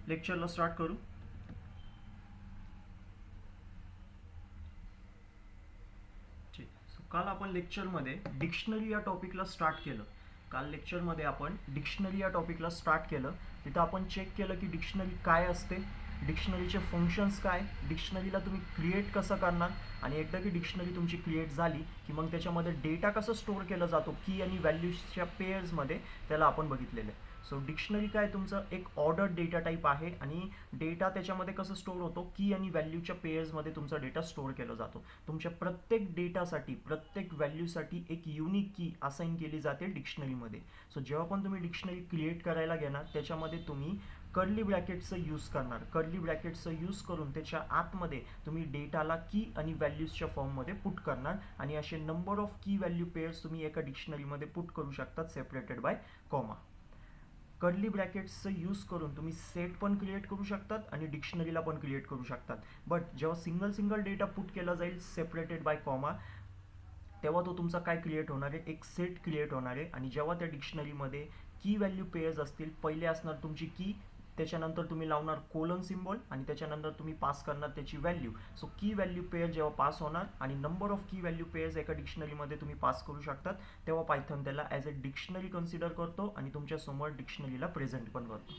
लेक्चरला start करू. ठीक. काल आपण लेक्चरमध्ये डिक्शनरी या टॉपिकला स्टार्ट केलं. काल लेक्चरमध्ये आपण डिक्शनरी या टॉपिकला स्टार्ट केलं. तिथं आपण चेक केलं की डिक्शनरी काय असते, डिक्शनरीचे फंक्शन्स काय, डिक्शनरीला तुम्ही क्रिएट कसं करणार, आणि एकदा की डिक्शनरी तुमची क्रिएट झाली की मग त्याच्यामध्ये डेटा कसं स्टोअर केला जातो की आणि व्हॅल्यूजच्या पेअर्समध्ये, त्याला आपण बघितलेलं आहे. सो डिक्शनरी काय तुमचं एक ऑर्डर डेटा टाईप आहे आणि डेटा त्याच्यामध्ये कसं स्टोअर होतो की आणि व्हॅल्यूच्या पेअर्समध्ये तुमचा डेटा स्टोअर केला जातो. तुमच्या प्रत्येक डेटासाठी, प्रत्येक व्हॅल्यूसाठी एक युनिक की असाइन केली जाते डिक्शनरीमध्ये. सो जेव्हा पण तुम्ही डिक्शनरी क्रिएट करायला घेणार त्याच्यामध्ये तुम्ही कर्ली ब्रॅकेटचं यूज करणार. कर्ली ब्रॅकेटचं यूज करून त्याच्या आतमध्ये तुम्ही डेटाला की आणि व्हॅल्यूजच्या फॉर्ममध्ये पुट करणार आणि असे number of key value pairs तुम्ही एका डिक्शनरीमध्ये पुट करू शकतात सेपरेटेड बाय कॉमा. कर्ली ब्रॅकेट्सचं यूज करून तुम्ही सेट पण क्रिएट करू शकतात आणि डिक्शनरीला पण क्रिएट करू शकतात. बट जेव्हा सिंगल डेटा पुट केला जाईल सेपरेटेड बाय कॉमा, तेव्हा तो तुमचा काय क्रिएट होणार आहे, एक सेट क्रिएट होणार आहे. आणि जेव्हा त्या डिक्शनरीमध्ये की व्हॅल्यू पेअर्स असतील, पहिले असणार तुमची की, त्याच्यानंतर तुम्ही लावणार कोलन सिम्बॉल आणि त्याच्यानंतर तुम्ही पास करणार त्याची व्हॅल्यू. सो की व्हॅल्यू पेअर जेव्हा पास होणार आणि number of key value pairs एका डिक्शनरीमध्ये तुम्ही पास करू शकतात, तेव्हा पायथन त्याला ॲज अ डिक्शनरी कन्सिडर करतो आणि तुमच्यासमोर डिक्शनरीला प्रेझेंट पण करतो.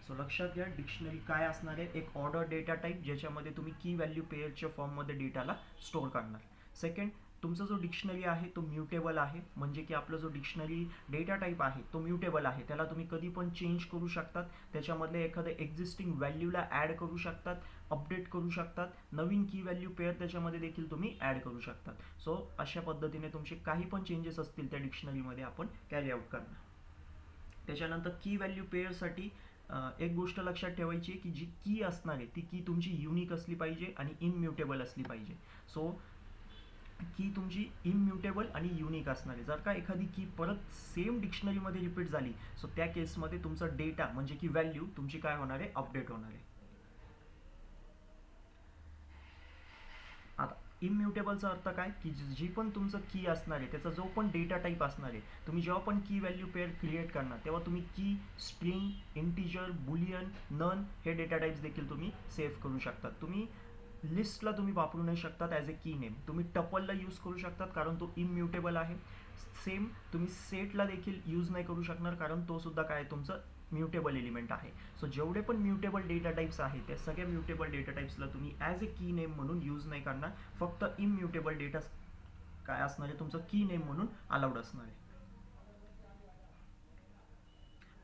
सो लक्षात घ्या, डिक्शनरी काय असणार आहे, एक ऑर्डर डेटा टाईप ज्याच्यामध्ये तुम्ही की व्हॅल्यू पेअरच्या फॉर्ममध्ये डेटाला स्टोअर करणार. सेकंड, तुमचा जो डिक्शनरी आहे तो म्युटेबल आहे, म्हणजे की आपला जो डिक्शनरी डेटा टाईप आहे तो म्युटेबल आहे. त्याला तुम्ही कधी पण चेंज करू शकतात, त्याच्यामधले एखाद्या एक्झिस्टिंग व्हॅल्यूला ॲड करू शकतात, अपडेट करू शकतात, नवीन की व्हॅल्यू पेअर त्याच्यामध्ये देखील तुम्ही ॲड करू शकतात. सो अशा पद्धतीने तुमचे काही पण चेंजेस असतील त्या डिक्शनरीमध्ये आपण कॅरी आउट करणार. त्याच्यानंतर की व्हॅल्यू पेअरसाठी एक गोष्ट लक्षात ठेवायची आहे की जी की असणार आहे ती की तुमची युनिक असली पाहिजे आणि इनम्युटेबल असली पाहिजे. सो की तुमची इनम्युटेबल आणि युनिक असणार आहे. जर का एखादी की परत सेम डिक्शनरीमध्ये रिपीट झाली, सो त्या केसमध्ये तुमचा डेटा म्हणजे की व्हॅल्यू तुमची काय होणार आहे, अपडेट होणार आहे. आता इम्युटेबलचा अर्थ काय की जी पण तुमचं की असणार आहे त्याचा जो पण डेटा टाईप असणार आहे, तुम्ही जेव्हा पण की व्हॅल्यू पेअर क्रिएट करणार तेव्हा तुम्ही की, स्ट्रिंग, इंटिजर, बुलियन, नन हे डेटा टाईप्स देखील तुम्ही सेव्ह करू शकतात. तुम्ही लिस्टला तुम्ही वापरू नाही शकतात ॲज अ की नेम. तुम्ही टपलला यूज करू शकतात कारण तो इम्युटेबल आहे. सेम तुम्ही सेटला देखील यूज नाही करू शकणार कारण तो सुद्धा काय तुमचं म्युटेबल एलिमेंट आहे. सो जेवढे पण म्युटेबल डेटा टाईप्स आहेत त्या सगळ्या म्युटेबल डेटा टाईप्सला तुम्ही ॲज अ की नेम म्हणून यूज नाही करणार. फक्त इम्युटेबल डेटा काय असणार आहे तुमचं की नेम म्हणून अलाउड असणार आहे.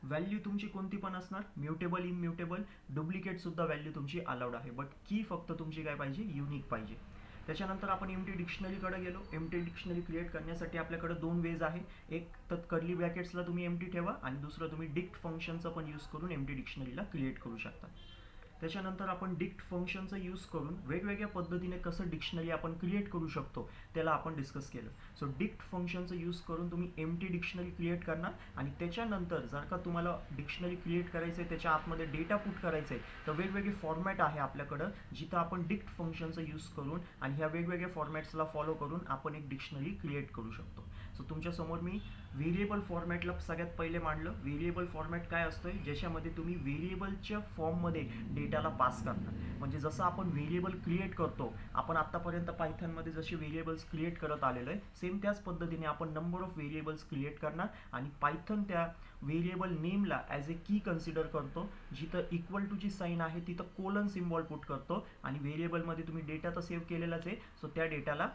व्हॅल्यू तुमची कोणती पण असणार, म्युटेबल, इम्युटेबल, डुप्लिकेट सुद्धा व्हॅल्यू तुमची अलाउड आहे. बट की फक्त तुमची काय पाहिजे, युनिक पाहिजे. त्याच्यानंतर आपण एमटी डिक्शनरीकडे गेलो. एमटी डिक्शनरी क्रिएट करण्यासाठी आपल्याकडे दोन वेज आहे. एक तर कर्ली ब्रॅकेट्सला तुम्ही एमटी ठेवा आणि दुसरं तुम्ही डिक्ट फंक्शनचा पण यूज करून एमटी डिक्शनरीला क्रिएट करू शकता. त्याच्यानंतर आपण डिक्ट फंक्शनचा यूज करून वेगवेगळ्या पद्धतीने कसं डिक्शनरी आपण क्रिएट करू शकतो त्याला आपण डिस्कस केलं. सो डिक्ट फंक्शनचा यूज करून तुम्ही एमटी डिक्शनरी क्रिएट करणार आणि त्याच्यानंतर जर का तुम्हाला डिक्शनरी क्रिएट करायचं आहे, त्याच्या आतमध्ये डेटा पुट करायचं आहे, तर वेगवेगळे फॉर्मॅट आहे आपल्याकडं जिथं आपण डिक्ट फंक्शनचा यूज करून आणि ह्या वेगवेगळ्या फॉर्मॅट्सला फॉलो करून आपण एक डिक्शनरी क्रिएट करू शकतो. सो तुमच्यासमोर मी व्हेरिएबल फॉर्मॅटला सगळ्यात पहिले मांडलं. व्हेरिएबल फॉर्मॅट काय असतोय, ज्याच्यामध्ये तुम्ही व्हेरिएबलच्या फॉर्ममध्ये डेटाला पास करणार. म्हणजे जसं आपण व्हेरिएबल क्रिएट करतो, आपण आत्तापर्यंत पायथनमध्ये जसे व्हेरिएबल्स क्रिएट करत आलेलो आहे, सेम त्याच पद्धतीने आपण नंबर ऑफ व्हेरिएबल्स क्रिएट करणार आणि पायथन त्या व्हेरिएबल नेमला ॲज अ की कन्सिडर करतो. जिथं इक्वल टूची साईन आहे तिथं कोलन सिम्बॉल पुट करतो आणि व्हेरिएबलमध्ये तुम्ही डेटा तर सेव्ह केलेलाच आहे, सो त्या डेटाला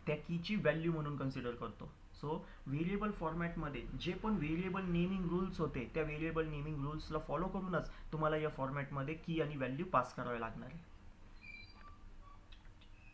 त्या कीची व्हॅल्यू म्हणून कन्सिडर करतो. सो व्हेरिएबल फॉर्मॅटमध्ये जे पण व्हेरिएबल नेमिंग रूल्स होते त्या व्हेरिएबल नेमिंग रूल्सला फॉलो करूनच तुम्हाला या फॉर्मॅटमध्ये की आणि व्हॅल्यू पास करावे लागणार आहे.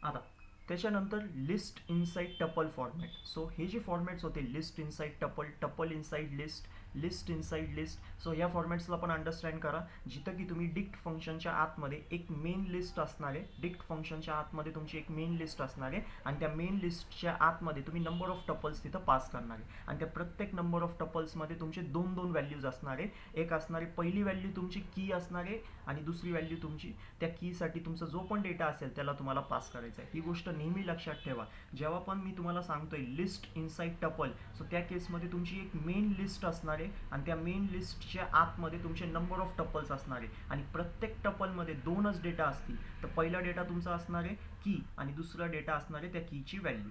आता त्याच्यानंतर list inside tuple format. So हे जे फॉर्मॅट्स होते, list inside tuple, tuple inside list, list inside list, so या फॉर्मॅट्सला पण अंडरस्टँड करा. जिथं की तुम्ही डिक्ट फंक्शनच्या आतमध्ये एक मेन लिस्ट असणार आहे, डिक्ट फंक्शनच्या आतमध्ये तुमची एक मेन लिस्ट असणार आहे आणि त्या मेन लिस्टच्या आतमध्ये तुम्ही नंबर ऑफ टपल्स तिथं पास करणार आहे आणि त्या प्रत्येक नंबर ऑफ टपल्समध्ये तुमचे दोन दोन व्हॅल्यूज असणार आहे. एक असणार आहे पहिली व्हॅल्यू तुमची की असणार आहे आणि दुसरी व्हॅल्यू तुमची त्या कीसाठी तुमचा जो पण डेटा असेल त्याला तुम्हाला पास करायचा आहे. ही गोष्ट नेहमी लक्षात ठेवा. जेव्हा पण मी तुम्हाला सांगतोय लिस्ट इनसाइड टपल, सो त्या केसमध्ये तुमची एक मेन लिस्ट असणार आहे आहे आणि त्या मेन लिस्टच्या आतमध्ये तुमचे नंबर ऑफ टपल्स असणार आहे आणि प्रत्येक टपलमध्ये 2च डेटा असतील. तर पहिला डेटा तुमचा असणार आहे की आणि दुसरा डेटा असणार आहे त्या कीची व्हॅल्यू.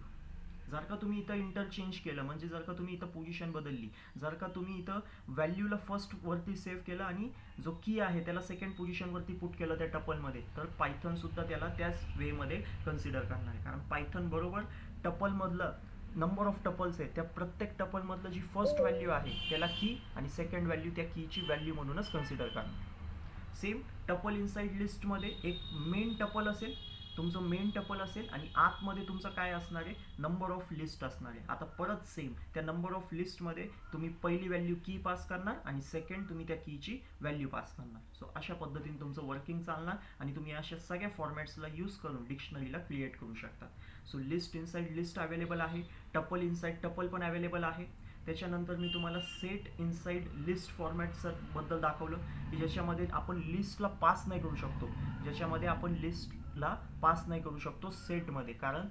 जर का तुम्ही इथं इंटरचेंज केलं म्हणजे जर का तुम्ही इथं पोझिशन बदलली, जर का तुम्ही इथं व्हॅल्यूला फर्स्ट वरती सेव्ह केलं आणि जो की आहे त्याला सेकंड पोझिशनवरती पुट केलं त्या टपलमध्ये, तर पायथन सुद्धा त्याला त्याच वेमध्ये कन्सिडर करणार आहे. कारण पायथन बरोबर टपलमधलं नंबर ऑफ टपल्स आहे त्या प्रत्येक टपलमधलं जी फर्स्ट व्हॅल्यू आहे त्याला की आणि सेकंड व्हॅल्यू त्या कीची व्हॅल्यू म्हणूनच कन्सिडर करणार. सेम टपल इनसाइड लिस्टमध्ये एक मेन टपल असेल, तुमचं मेन टपल असेल आणि आतमध्ये तुमचं काय असणार आहे, नंबर ऑफ लिस्ट असणार आहे. आता परत सेम त्या नंबर ऑफ लिस्टमध्ये तुम्ही पहिली व्हॅल्यू की पास करणार आणि सेकंड तुम्ही त्या कीची व्हॅल्यू पास करणार. सो अशा पद्धतीने तुमचं वर्किंग चालणार आणि तुम्ही अशा सगळ्या फॉर्मॅट्सला यूज करून डिक्शनरीला क्रिएट करू शकता. So list inside list available आहे, टपल इनसाइड टपल पण अवेलेबल आहे. त्याच्यानंतर मी तुम्हाला सेट इनसाइड लिस्ट फॉर्मॅट्सबद्दल दाखवलं की ज्याच्यामध्ये आपण लिस्टला पास नाही करू शकतो, ज्याच्यामध्ये आपण लिस्टला पास नाही करू शकतो सेटमध्ये, कारण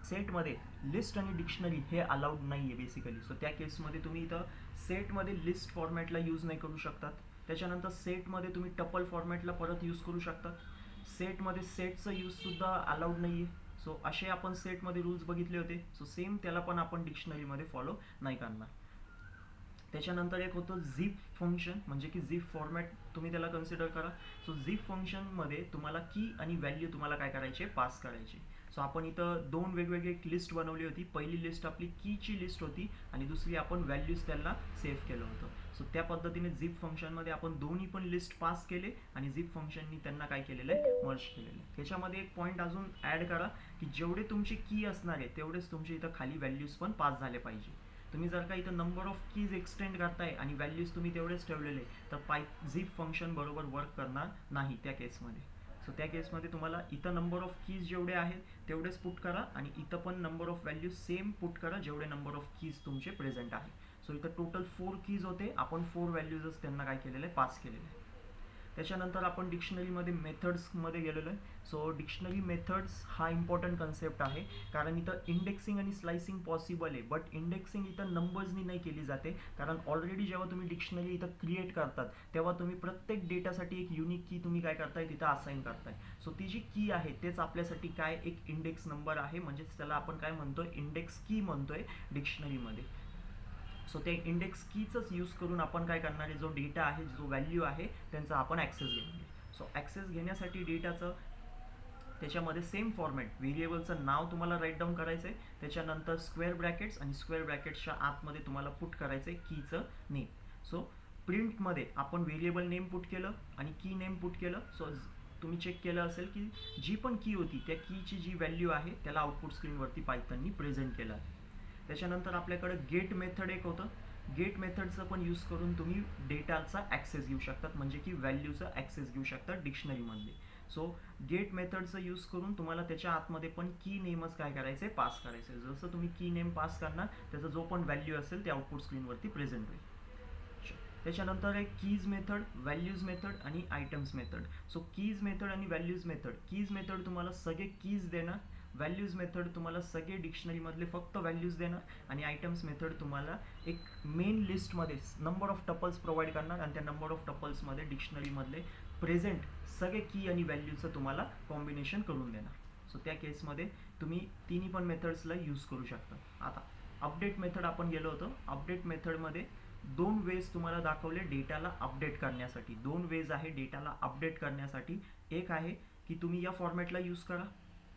सेटमध्ये लिस्ट आणि डिक्शनरी हे अलाउड नाही आहे बेसिकली. सो त्या केसमध्ये तुम्ही इथं सेटमध्ये लिस्ट फॉर्मॅटला यूज नाही करू शकतात. त्याच्यानंतर सेटमध्ये तुम्ही टपल फॉर्मॅटला परत यूज करू शकतात. सेटमध्ये सेटचं यूजसुद्धा अलाउड नाही आहे. सो असे आपण सेटमध्ये रूल्स बघितले होते. सो सेम त्याला पण आपण डिक्शनरीमध्ये फॉलो नाही करणार. त्याच्यानंतर एक होतं झिप फंक्शन, म्हणजे की झिप फॉर्मॅट तुम्ही त्याला कन्सिडर करा. सो झिप फंक्शनमध्ये तुम्हाला की आणि व्हॅल्यू तुम्हाला काय करायचे, पास करायचे. सो आपण इथं 2 वेगवेगळे लिस्ट बनवली होती. पहिली लिस्ट आपली कीची लिस्ट होती आणि दुसरी आपण व्हॅल्यूज त्यांना सेव्ह केलं होतं. सो त्या पद्धतीने झिप फंक्शनमध्ये आपण दोन्ही पण लिस्ट पास केले आणि झिप फंक्शननी त्यांना काय केलेलं आहे, मर्ज केलेलं आहे. त्याच्यामध्ये एक पॉईंट अजून ॲड करा की जेवढे तुमचे की असणार आहे तेवढेच तुमचे इथं खाली व्हॅल्यूज पण पास झाले पाहिजे. तुम्ही जर का इथं नंबर ऑफ कीज एक्सटेंड करताय आणि व्हॅल्यूज तुम्ही तेवढेच ठेवलेले तर झिप फंक्शन बरोबर वर्क करणार नाही त्या केसमध्ये. सो त्या केसमध्ये तुम्हाला इथं नंबर ऑफ कीज जेवढे आहेत तेवढेच पुट करा आणि इथं पण number of values same put करा जेवढे नंबर ऑफ कीज तुमचे प्रेझेंट आहे. सो इथं टोटल 4 कीज होते, आपण 4 व्हॅल्यूजच त्यांना काय केलेलं आहे, पास केलेलं आहे. त्याच्यानंतर आपण डिक्शनरीमध्ये मेथड्समध्ये गेलेलो आहे. सो डिक्शनरी मेथड्स हा इम्पॉर्टंट कन्सेप्ट आहे, कारण इथं इंडेक्सिंग आणि स्लायसिंग पॉसिबल आहे, बट इंडेक्सिंग इथं नंबर्सनी नाही केली जाते. कारण ऑलरेडी जेव्हा तुम्ही डिक्शनरी इथं क्रिएट करतात तेव्हा तुम्ही प्रत्येक डेटासाठी एक युनिक की तुम्ही काय करताय, तिथं असाइन करताय. सो ती जी की आहे तेच आपल्यासाठी काय एक इंडेक्स नंबर आहे, म्हणजेच त्याला आपण काय म्हणतोय, इंडेक्स की म्हणतोय डिक्शनरीमध्ये. सो ते इंडेक्स कीचंच यूज करून आपण काय करणार आहे, जो डेटा आहे, जो व्हॅल्यू आहे त्यांचा आपण ॲक्सेस घेणार आहे. सो ॲक्सेस घेण्यासाठी डेटाचं त्याच्यामध्ये सेम फॉर्मॅट, व्हेरिएबलचं नाव तुम्हाला राईट डाऊन करायचं आहे, त्याच्यानंतर स्क्वेअर ब्रॅकेट्स आणि स्क्वेअर ब्रॅकेट्सच्या आतमध्ये तुम्हाला पुट करायचं आहे कीचं नेम. सो प्रिंटमध्ये आपण व्हेरिएबल नेम पुट केलं आणि की नेम पुट केलं. सो तुम्ही चेक केलं असेल की जी पण की होती त्या कीची जी व्हॅल्यू आहे त्याला आउटपुट स्क्रीनवरती पायथननी प्रेझेंट केलं आहे. त्याच्यानंतर आपल्याकडे गेट मेथड एक होतं. गेट मेथडचं पण यूज करून तुम्ही डेटाचा ॲक्सेस घेऊ शकतात, म्हणजे की व्हॅल्यूचा ॲक्सेस घेऊ शकतात डिक्शनरीमधले. सो गेट मेथडचं यूज करून तुम्हाला त्याच्या आतमध्ये पण की नेमच काय करायचं आहे, पास करायचं आहे. जसं तुम्ही की नेम पास करणार त्याचा जो पण व्हॅल्यू असेल ते आउटपुट स्क्रीनवरती प्रेझेंट होईल. त्याच्यानंतर एक कीज मेथड, व्हॅल्यूज मेथड आणि items method. So keys method आणि व्हॅल्यूज मेथड, कीज मेथड तुम्हाला सगळे कीज देणार, व्हॅल्यूज मेथड तुम्हाला सगळे डिक्शनरीमधले फक्त व्हॅल्यूज देणार आणि आयटम्स मेथड तुम्हाला एक मेन लिस्टमध्ये नंबर ऑफ टपल्स प्रोव्हाइड करणार आणि त्या नंबर ऑफ टपल्समध्ये डिक्शनरीमधले प्रेझेंट सगळे की आणि व्हॅल्यूचं तुम्हाला कॉम्बिनेशन करून देणार. सो त्या केसमध्ये तुम्ही तिन्ही पण मेथड्सला यूज करू शकता. आता अपडेट मेथड आपण गेलो होतो. अपडेट मेथडमध्ये 2 वेज तुम्हाला दाखवले डेटाला अपडेट करण्यासाठी. 2 वेज आहे डेटाला अपडेट करण्यासाठी. एक आहे की तुम्ही या फॉर्मॅटला यूज करा,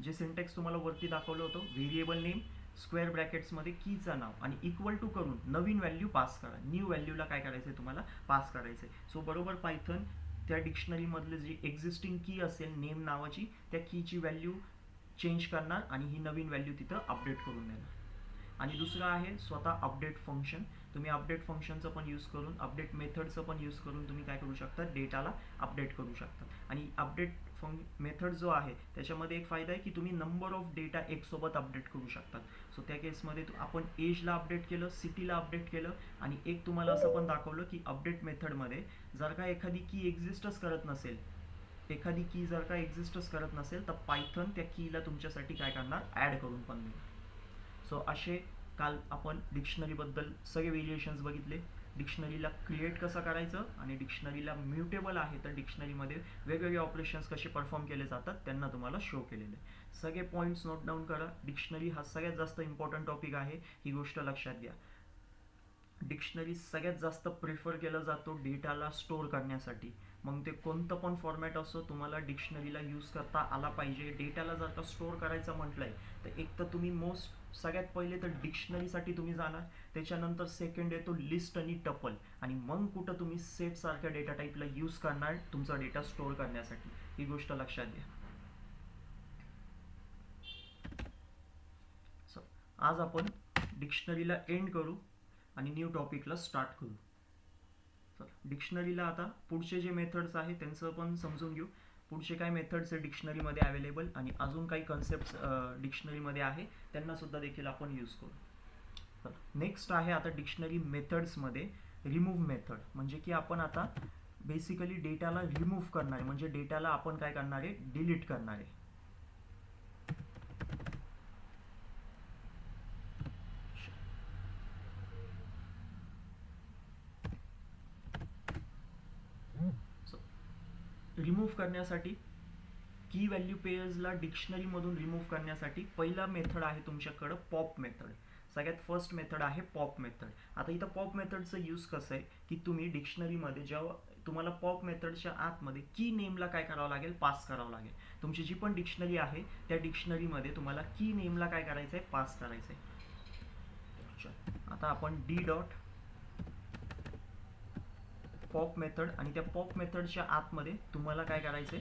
जे सिंटॅक्स तुम्हाला वरती दाखवलं होतं, व्हेरिएबल नेम स्क्वेअर ब्रॅकेट्समध्ये कीचं नाव आणि इक्वल टू करून नवीन व्हॅल्यू पास करा. न्यू व्हॅल्यूला काय करायचं आहे, तुम्हाला पास करायचं आहे. सो बरोबर पायथन त्या डिक्शनरीमधले जी एक्झिस्टिंग की असेल नेम नावाची त्या कीची व्हॅल्यू चेंज करणार आणि ही नवीन व्हॅल्यू तिथं अपडेट करून देणार. आणि दुसरं आहे स्वतः अपडेट फंक्शन. तुम्ही अपडेट फंक्शनचं पण यूज करून, अपडेट मेथडचं पण यूज करून तुम्ही काय करू शकता, डेटाला अपडेट करू शकता. आणि अपडेट मेथड जो आहे त्याच्यामध्ये एक फायदा आहे की तुम्ही नंबर ऑफ डेटा एकसोबत अपडेट करू शकतात. सो त्या केसमध्ये आपण एजला अपडेट केलं, सिटीला अपडेट केलं आणि एक तुम्हाला असं पण दाखवलं की अपडेट मेथडमध्ये जर का एखादी की एक्झिस्टच करत नसेल, एखादी की जर का एक्झिस्टच करत नसेल तर पायथन त्या कीला तुमच्यासाठी काय करणार, ॲड करून पण देणार. सो असे काल आपण डिक्शनरीबद्दल सगळे व्हेरिएशन्स बघितले. डिक्शनरीला क्रिएट कसं करायचं आणि डिक्शनरीला म्युटेबल आहे तर डिक्शनरीमध्ये वेगवेगळे ऑपरेशन्स कसे परफॉर्म केले जातात त्यांना तुम्हाला शो केलेले. सगळे पॉईंट्स नोट डाऊन करा. डिक्शनरी हा सगळ्यात जास्त इम्पॉर्टंट टॉपिक आहे, ही गोष्ट लक्षात घ्या. डिक्शनरी सगळ्यात जास्त प्रिफर केला जातो डेटाला स्टोअर करण्यासाठी. मग ते कोणतं पण फॉर्मॅट असो, तुम्हाला डिक्शनरीला यूज करता आला पाहिजे. डेटाला जर का स्टोअर करायचं म्हटलंय तर एक तर तुम्ही सगळ्यात पहिले तर डिक्शनरीसाठी तुम्ही जाणार, त्याच्यानंतर सेकंड येतो लिस्ट आणि टपल, आणि मग कुठं तुम्ही सेट सारख्या डेटा टाईपला यूज करणार तुमचा डेटा स्टोअर करण्यासाठी. ही गोष्ट लक्षात घ्या. आज आपण डिक्शनरीला एंड करू आणि न्यू टॉपिकला स्टार्ट करू. तर डिक्शनरीला आता पुढचे जे मेथड्स आहेत त्यांचं पण समजून घेऊ. पुढचे काय मेथड्स आहे डिक्शनरीमध्ये अवेलेबल आणि अजून काही कन्सेप्ट डिक्शनरीमध्ये आहे त्यांना सुद्धा देखील आपण यूज करू. तर नेक्स्ट आहे आता डिक्शनरी मेथड्समध्ये रिमूव्ह मेथड, म्हणजे की आपण आता बेसिकली डेटाला रिमूव्ह करणार आहे, म्हणजे डेटाला आपण काय करणार आहे, डिलीट करणार आहे. रिमूव्ह करण्यासाठी की व्हॅल्यू पेयर्सला डिक्शनरीमधून रिमूव्ह करण्यासाठी पहिला मेथड आहे तुमच्याकडं पॉप मेथड. सगळ्यात फर्स्ट मेथड आहे पॉप मेथड. आता इथं पॉप मेथडचं यूज कसं आहे की तुम्ही डिक्शनरीमध्ये जेव्हा तुम्हाला पॉप मेथडच्या आतमध्ये की नेमला काय करावं लागेल, पास करावं लागेल. तुमची जी पण डिक्शनरी आहे त्या डिक्शनरीमध्ये तुम्हाला की नेमला काय करायचं आहे, पास करायचं आहे. आता आपण डी डॉट पॉप मेथड आणि त्या पॉप मेथडच्या आतमध्ये तुम्हाला काय करायचंय,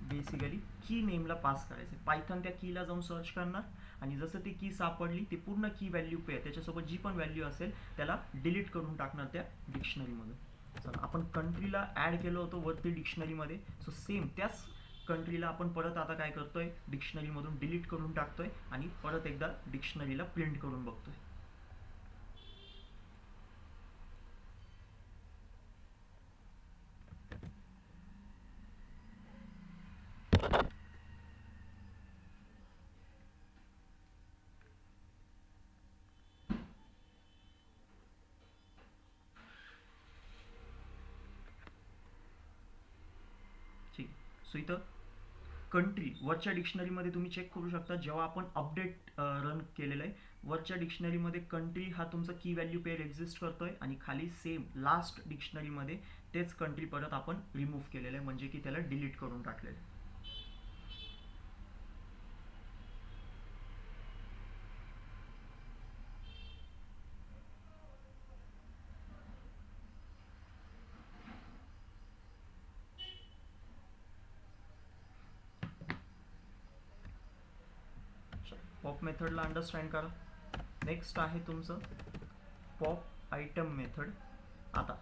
बेसिकली की नेमला पास करायचंय. पायथन त्या कीला जाऊन सर्च करणार आणि जसं ती की सापडली ती पूर्ण की व्हॅल्यू पेअर त्याच्यासोबत जी पण व्हॅल्यू असेल त्याला डिलीट करून टाकणार त्या डिक्शनरीमधून. चला, आपण कंट्रीला ॲड केलं होतं वरती डिक्शनरीमध्ये, सो सेम त्याच कंट्रीला आपण परत आता काय करतोय, डिक्शनरीमधून डिलीट करून टाकतोय आणि परत एकदा डिक्शनरीला प्रिंट करून बघतोय. ठीक, सो इथं कंट्री वरच्या डिक्शनरीमध्ये तुम्ही चेक करू शकता, जेव्हा आपण अपडेट रन केलेलं आहे वरच्या डिक्शनरीमध्ये कंट्री हा तुमचा की व्हॅल्यू पेअर एक्झिस्ट करतोय आणि खाली सेम लास्ट डिक्शनरीमध्ये तेच कंट्री परत आपण रिमूव्ह केलेलं आहे, म्हणजे की त्याला डिलीट करून टाकलेलं आहे. पॉप मेथडला अंडरस्टँड करा. नेक्स्ट आहे तुमचं पॉप आयटम मेथड. आता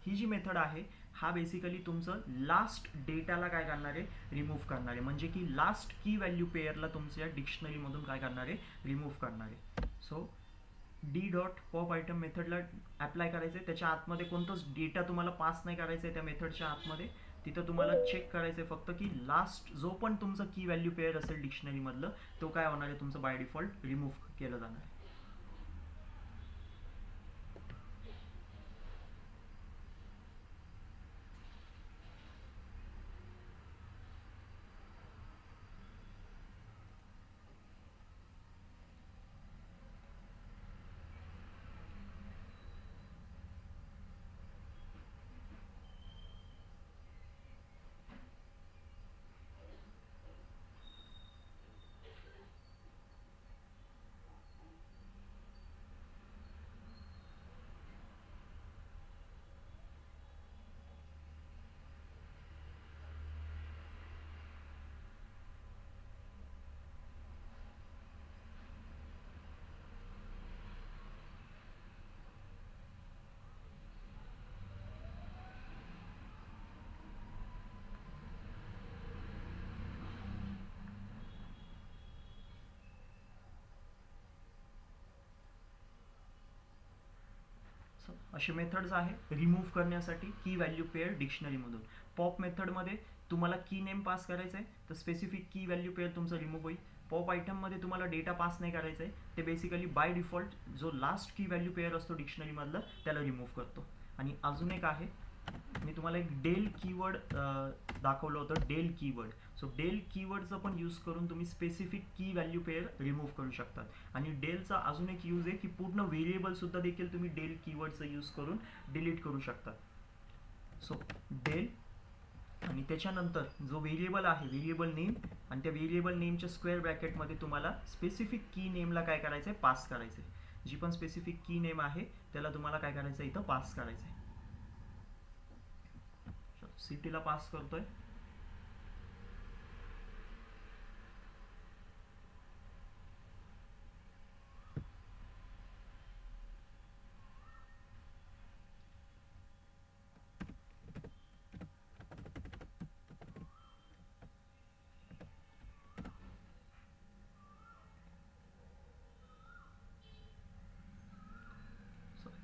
ही जी मेथड आहे हा बेसिकली तुमचं लास्ट डेटाला काय करणार आहे, रिमूव्ह करणार आहे, म्हणजे की लास्ट की व्हॅल्यू पेअरला तुमच्या डिक्शनरीमधून काय करणार आहे, रिमूव्ह करणार आहे. So D dot pop item मेथडला apply करायचं आहे. त्याच्या आतमध्ये कोणतंच डेटा तुम्हाला पास नाही करायचं आहे त्या मेथडच्या आतमध्ये. तिथं तुम्हाला चेक करायचं आहे फक्त की लास्ट जो पण तुमचं की व्हॅल्यू पेअर असेल डिक्शनरीमधलं तो काय होणार आहे, तुमचं बाय डिफॉल्ट रिमूव्ह केलं जाणार आहे. असे मेथड्स आहे रिमूव्ह करण्यासाठी की व्हॅल्यू पेअर डिक्शनरीमधून. पॉप मेथडमध्ये तुम्हाला की नेम पास करायचं आहे तर स्पेसिफिक की व्हॅल्यू पेअर तुमचं रिमूव्ह होईल. पॉप आयटममध्ये तुम्हाला डेटा पास नाही करायचा आहे, ते बेसिकली बाय डिफॉल्ट जो लास्ट की व्हॅल्यू पेअर असतो डिक्शनरीमधलं त्याला रिमूव्ह करतो. आणि अजून एक आहे, मी तुम्हाला एक डेल कीवर्ड दाखवलं होतं, डेल कीवर्ड. सो डेल कीवर्डचं पण यूज करून तुम्ही स्पेसिफिक की व्हॅल्यू पेअर रिमूव्ह करू शकतात. आणि डेलचा अजून एक यूज आहे की पूर्ण व्हेरिएबलसुद्धा देखील तुम्ही डेल कीवर्डचा यूज करून डिलीट करू शकतात. सो डेल आणि त्याच्यानंतर जो व्हेरिएबल आहे, व्हेरिएबल नेम, आणि त्या व्हेरिएबल नेमच्या स्क्वेअर ब्रॅकेटमध्ये तुम्हाला स्पेसिफिक की नेमला काय करायचं आहे, पास करायचं आहे. जी पण स्पेसिफिक की नेम आहे त्याला तुम्हाला काय करायचं आहे, इथं पास करायचं आहे. सिटीला पास करतोय.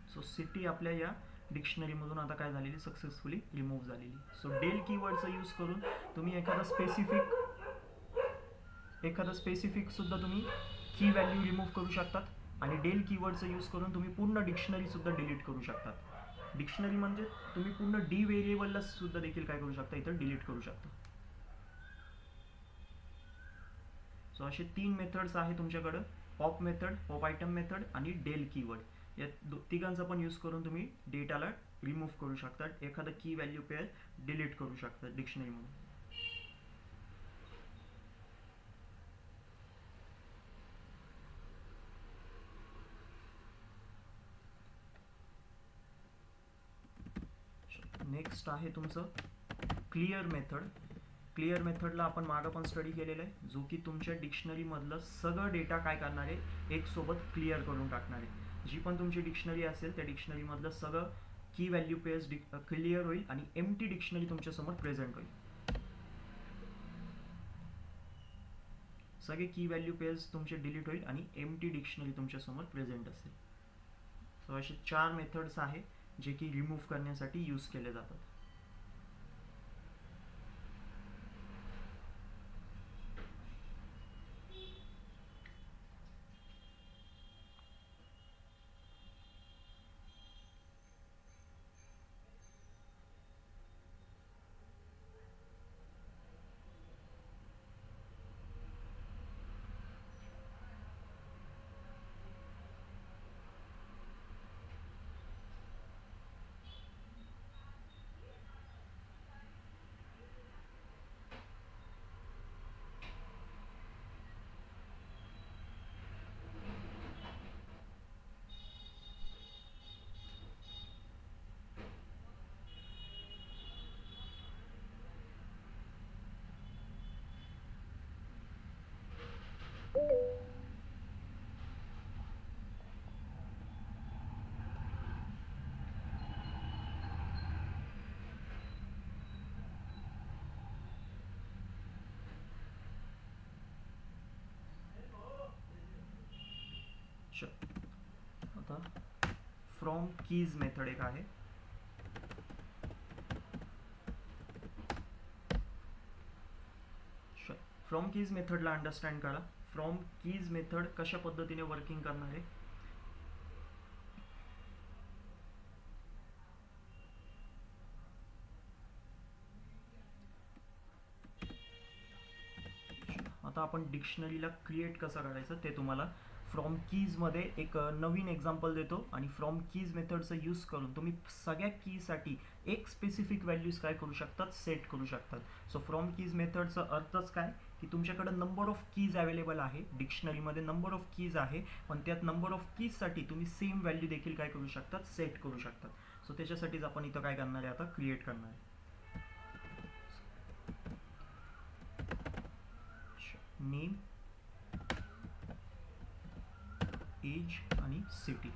सो सिटी आपल्या या डिक्शनरीमधून आता काय झालेली, सक्सेसफुली रिमूव्ह झालेली. सो डेल कीवर्डचा यूज करून तुम्ही एखादा स्पेसिफिक सुद्धा तुम्ही की व्हॅल्यू रिमूव्ह करू शकतात. आणि डेल कीवर्डचा यूज करून तुम्ही पूर्ण डिक्शनरी सुद्धा डिलीट करू शकतात. डिक्शनरी म्हणजे तुम्ही पूर्ण डी व्हेरिएबलला सुद्धा देखील काय करू शकता, इथं डिलीट करू शकता. सो असे 3 मेथड्स आहे तुमच्याकडं, pop method, pop item method आणि डेल कीवर्ड. या तिघांचा पण यूज करून तुम्ही डेटाला रिमूव्ह करू शकता, एखादा की व्हॅल्यू पेअर डिलीट करू शकता डिक्शनरीमधून. नेक्स्ट आहे तुमचं क्लिअर मेथड. क्लिअर मेथडला आपण मागं पण स्टडी केलेलं आहे, जो की तुमच्या डिक्शनरीमधलं सगळं डेटा काय करणार आहे, एक सोबत क्लिअर करून टाकणार आहे. जी पण तुमची डिक्शनरी असेल त्या डिक्शनरीमधलं सगळं की व्हॅल्यू पेअर्स क्लिअर होईल आणि एम्प्टी डिक्शनरी तुमच्यासमोर प्रेझेंट होईल. सगळे की व्हॅल्यू पेअर्स तुमचे डिलीट होईल आणि एम्प्टी डिक्शनरी तुमच्यासमोर प्रेझेंट असेल. सो असे 4 मेथड्स आहे जे की रिमूव्ह करण्यासाठी यूज केले जातात. आता फ्रॉम कीज मेथड एक आहे. फ्रॉम कीज मेथडला अंडरस्टँड करा. फ्रॉम कीज मेथड कशा पद्धतीने वर्किंग करणार आहे. आता आपण डिक्शनरीला क्रिएट कसं करायचं ते तुम्हाला फ्रॉम कीजमध्ये एक नवीन एक्झाम्पल देतो. आणि फ्रॉम कीज मेथडचा यूज करून तुम्ही सगळ्या कीसाठी एक स्पेसिफिक व्हॅल्यूज काय करू शकतात, सेट करू शकतात. सो फ्रॉम कीज मेथडचा अर्थच काय की तुमच्याकडे नंबर ऑफ कीज अवेलेबल आहे, डिक्शनरीमध्ये नंबर ऑफ कीज आहे, पण त्यात नंबर ऑफ कीजसाठी तुम्ही सेम व्हॅल्यू देखील काय करू शकतात, सेट करू शकतात. सो त्याच्यासाठीच आपण इथं काय करणार आहे, आता क्रिएट करणार आहे. नेम, एज आणि सिटी.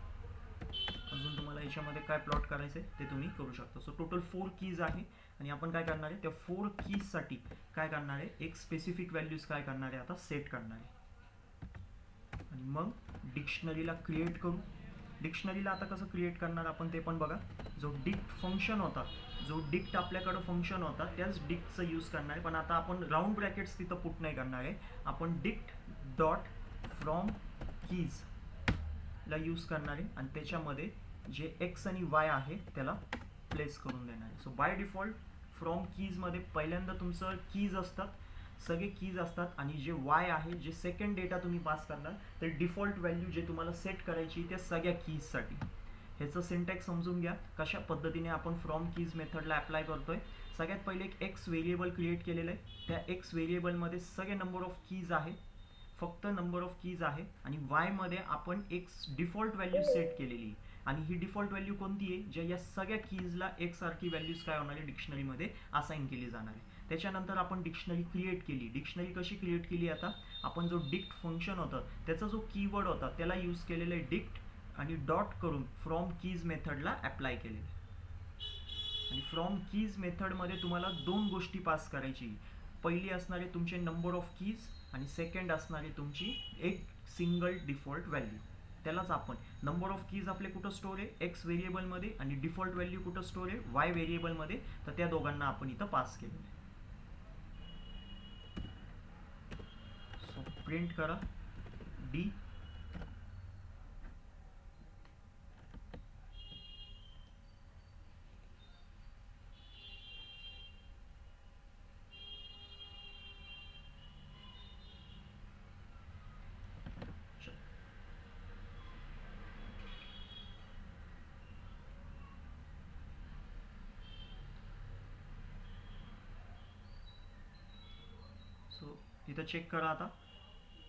अजून तुम्हाला याच्यामध्ये काय प्लॉट करायचं आहे ते तुम्ही करू शकता. सो टोटल 4 कीज आहे आणि आपण काय करणार आहे, त्या 4 कीजसाठी काय करणार आहे, एक स्पेसिफिक व्हॅल्यूज काय करणार आहे, आता सेट करणार आहे. आणि मग डिक्शनरीला क्रिएट करू. डिक्शनरीला आता कसं क्रिएट करणार आपण ते पण बघा. जो डिक्ट फंक्शन होता, जो डिक्ट आपल्याकडं फंक्शन होता त्याच डिक्टचा यूज करणार आहे, पण आता आपण राऊंड ब्रॅकेट्स तिथं पुट नाही करणार आहे. आपण डिक्ट डॉट फ्रॉम कीज ला यूज करणार आहे आणि त्याच्यामध्ये जे एक्स आणि वाय आहे त्याला प्लेस करून देणार आहे. सो बाय डिफॉल्ट फ्रॉम कीजमध्ये पहिल्यांदा तुमचं कीज असतात, सगळे कीज असतात आणि जे वाय आहे, जे सेकंड डेटा तुम्ही पास करणार ते डिफॉल्ट व्हॅल्यू जे तुम्हाला सेट करायची त्या सगळ्या कीजसाठी. ह्याचं सिंटॅक्स समजून घ्या कशा पद्धतीने आपण फ्रॉम कीज मेथडला अप्लाय करतोय. सगळ्यात पहिले एक एक्स व्हेरिएबल क्रिएट केलेलं आहे. त्या एक्स व्हेरिएबलमध्ये सगळे नंबर ऑफ कीज आहे, फक्त नंबर ऑफ कीज आहे आणि वायमध्ये आपण एक डिफॉल्ट व्हॅल्यू सेट केलेली आहे आणि ही डिफॉल्ट व्हॅल्यू कोणती आहे, ज्या या सगळ्या कीजला एक सारखी व्हॅल्यूज काय होणार आहे डिक्शनरीमध्ये असाइन केली जाणार आहे. त्याच्यानंतर आपण डिक्शनरी क्रिएट केली. डिक्शनरी कशी क्रिएट केली, आता आपण जो डिक्ट फंक्शन होतं त्याचा जो कीवर्ड होता त्याला यूज केलेलं आहे डिक्ट आणि डॉट करून फ्रॉम कीज मेथडला अप्लाय केलेलं आहे. आणि फ्रॉम कीज मेथडमध्ये तुम्हाला दोन गोष्टी पास करायची. पहिली असणार आहे तुमचे नंबर ऑफ कीज आणि सेकंड असणार आहे तुमची एक सिंगल डिफॉल्ट व्हॅल्यू. त्यालाच आपण नंबर ऑफ कीज आपले कुठं स्टोर आहे एक्स व्हेरिएबलमध्ये आणि डिफॉल्ट व्हॅल्यू कुठं स्टोर आहे वाय व्हेरिएबलमध्ये, तर त्या दोघांना आपण इथं पास केलेलं आहे. सो प्रिंट करा डी सो इथं चेक करा. आता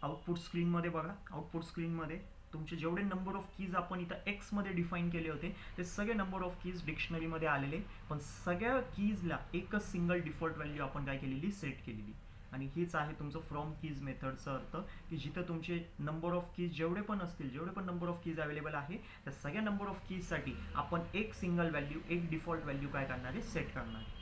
आउटपुट स्क्रीनमध्ये बघा. आउटपुट स्क्रीनमध्ये तुमचे जेवढे नंबर ऑफ कीज आपण इथं एक्समध्ये डिफाईन केले होते ते सगळे नंबर ऑफ कीज डिक्शनरीमध्ये आलेले, पण सगळ्या कीजला एकच सिंगल डिफॉल्ट व्हॅल्यू आपण काय केलेली सेट केलेली. आणि हीच आहे तुमचं फ्रॉम कीज मेथडचा अर्थ, की जिथं तुमचे नंबर ऑफ कीज जेवढे पण असतील, जेवढे पण नंबर ऑफ कीज अवेलेबल आहे त्या सगळ्या नंबर ऑफ कीजसाठी आपण एक सिंगल व्हॅल्यू, एक डिफॉल्ट व्हॅल्यू काय करणार आहे सेट करणार आहे.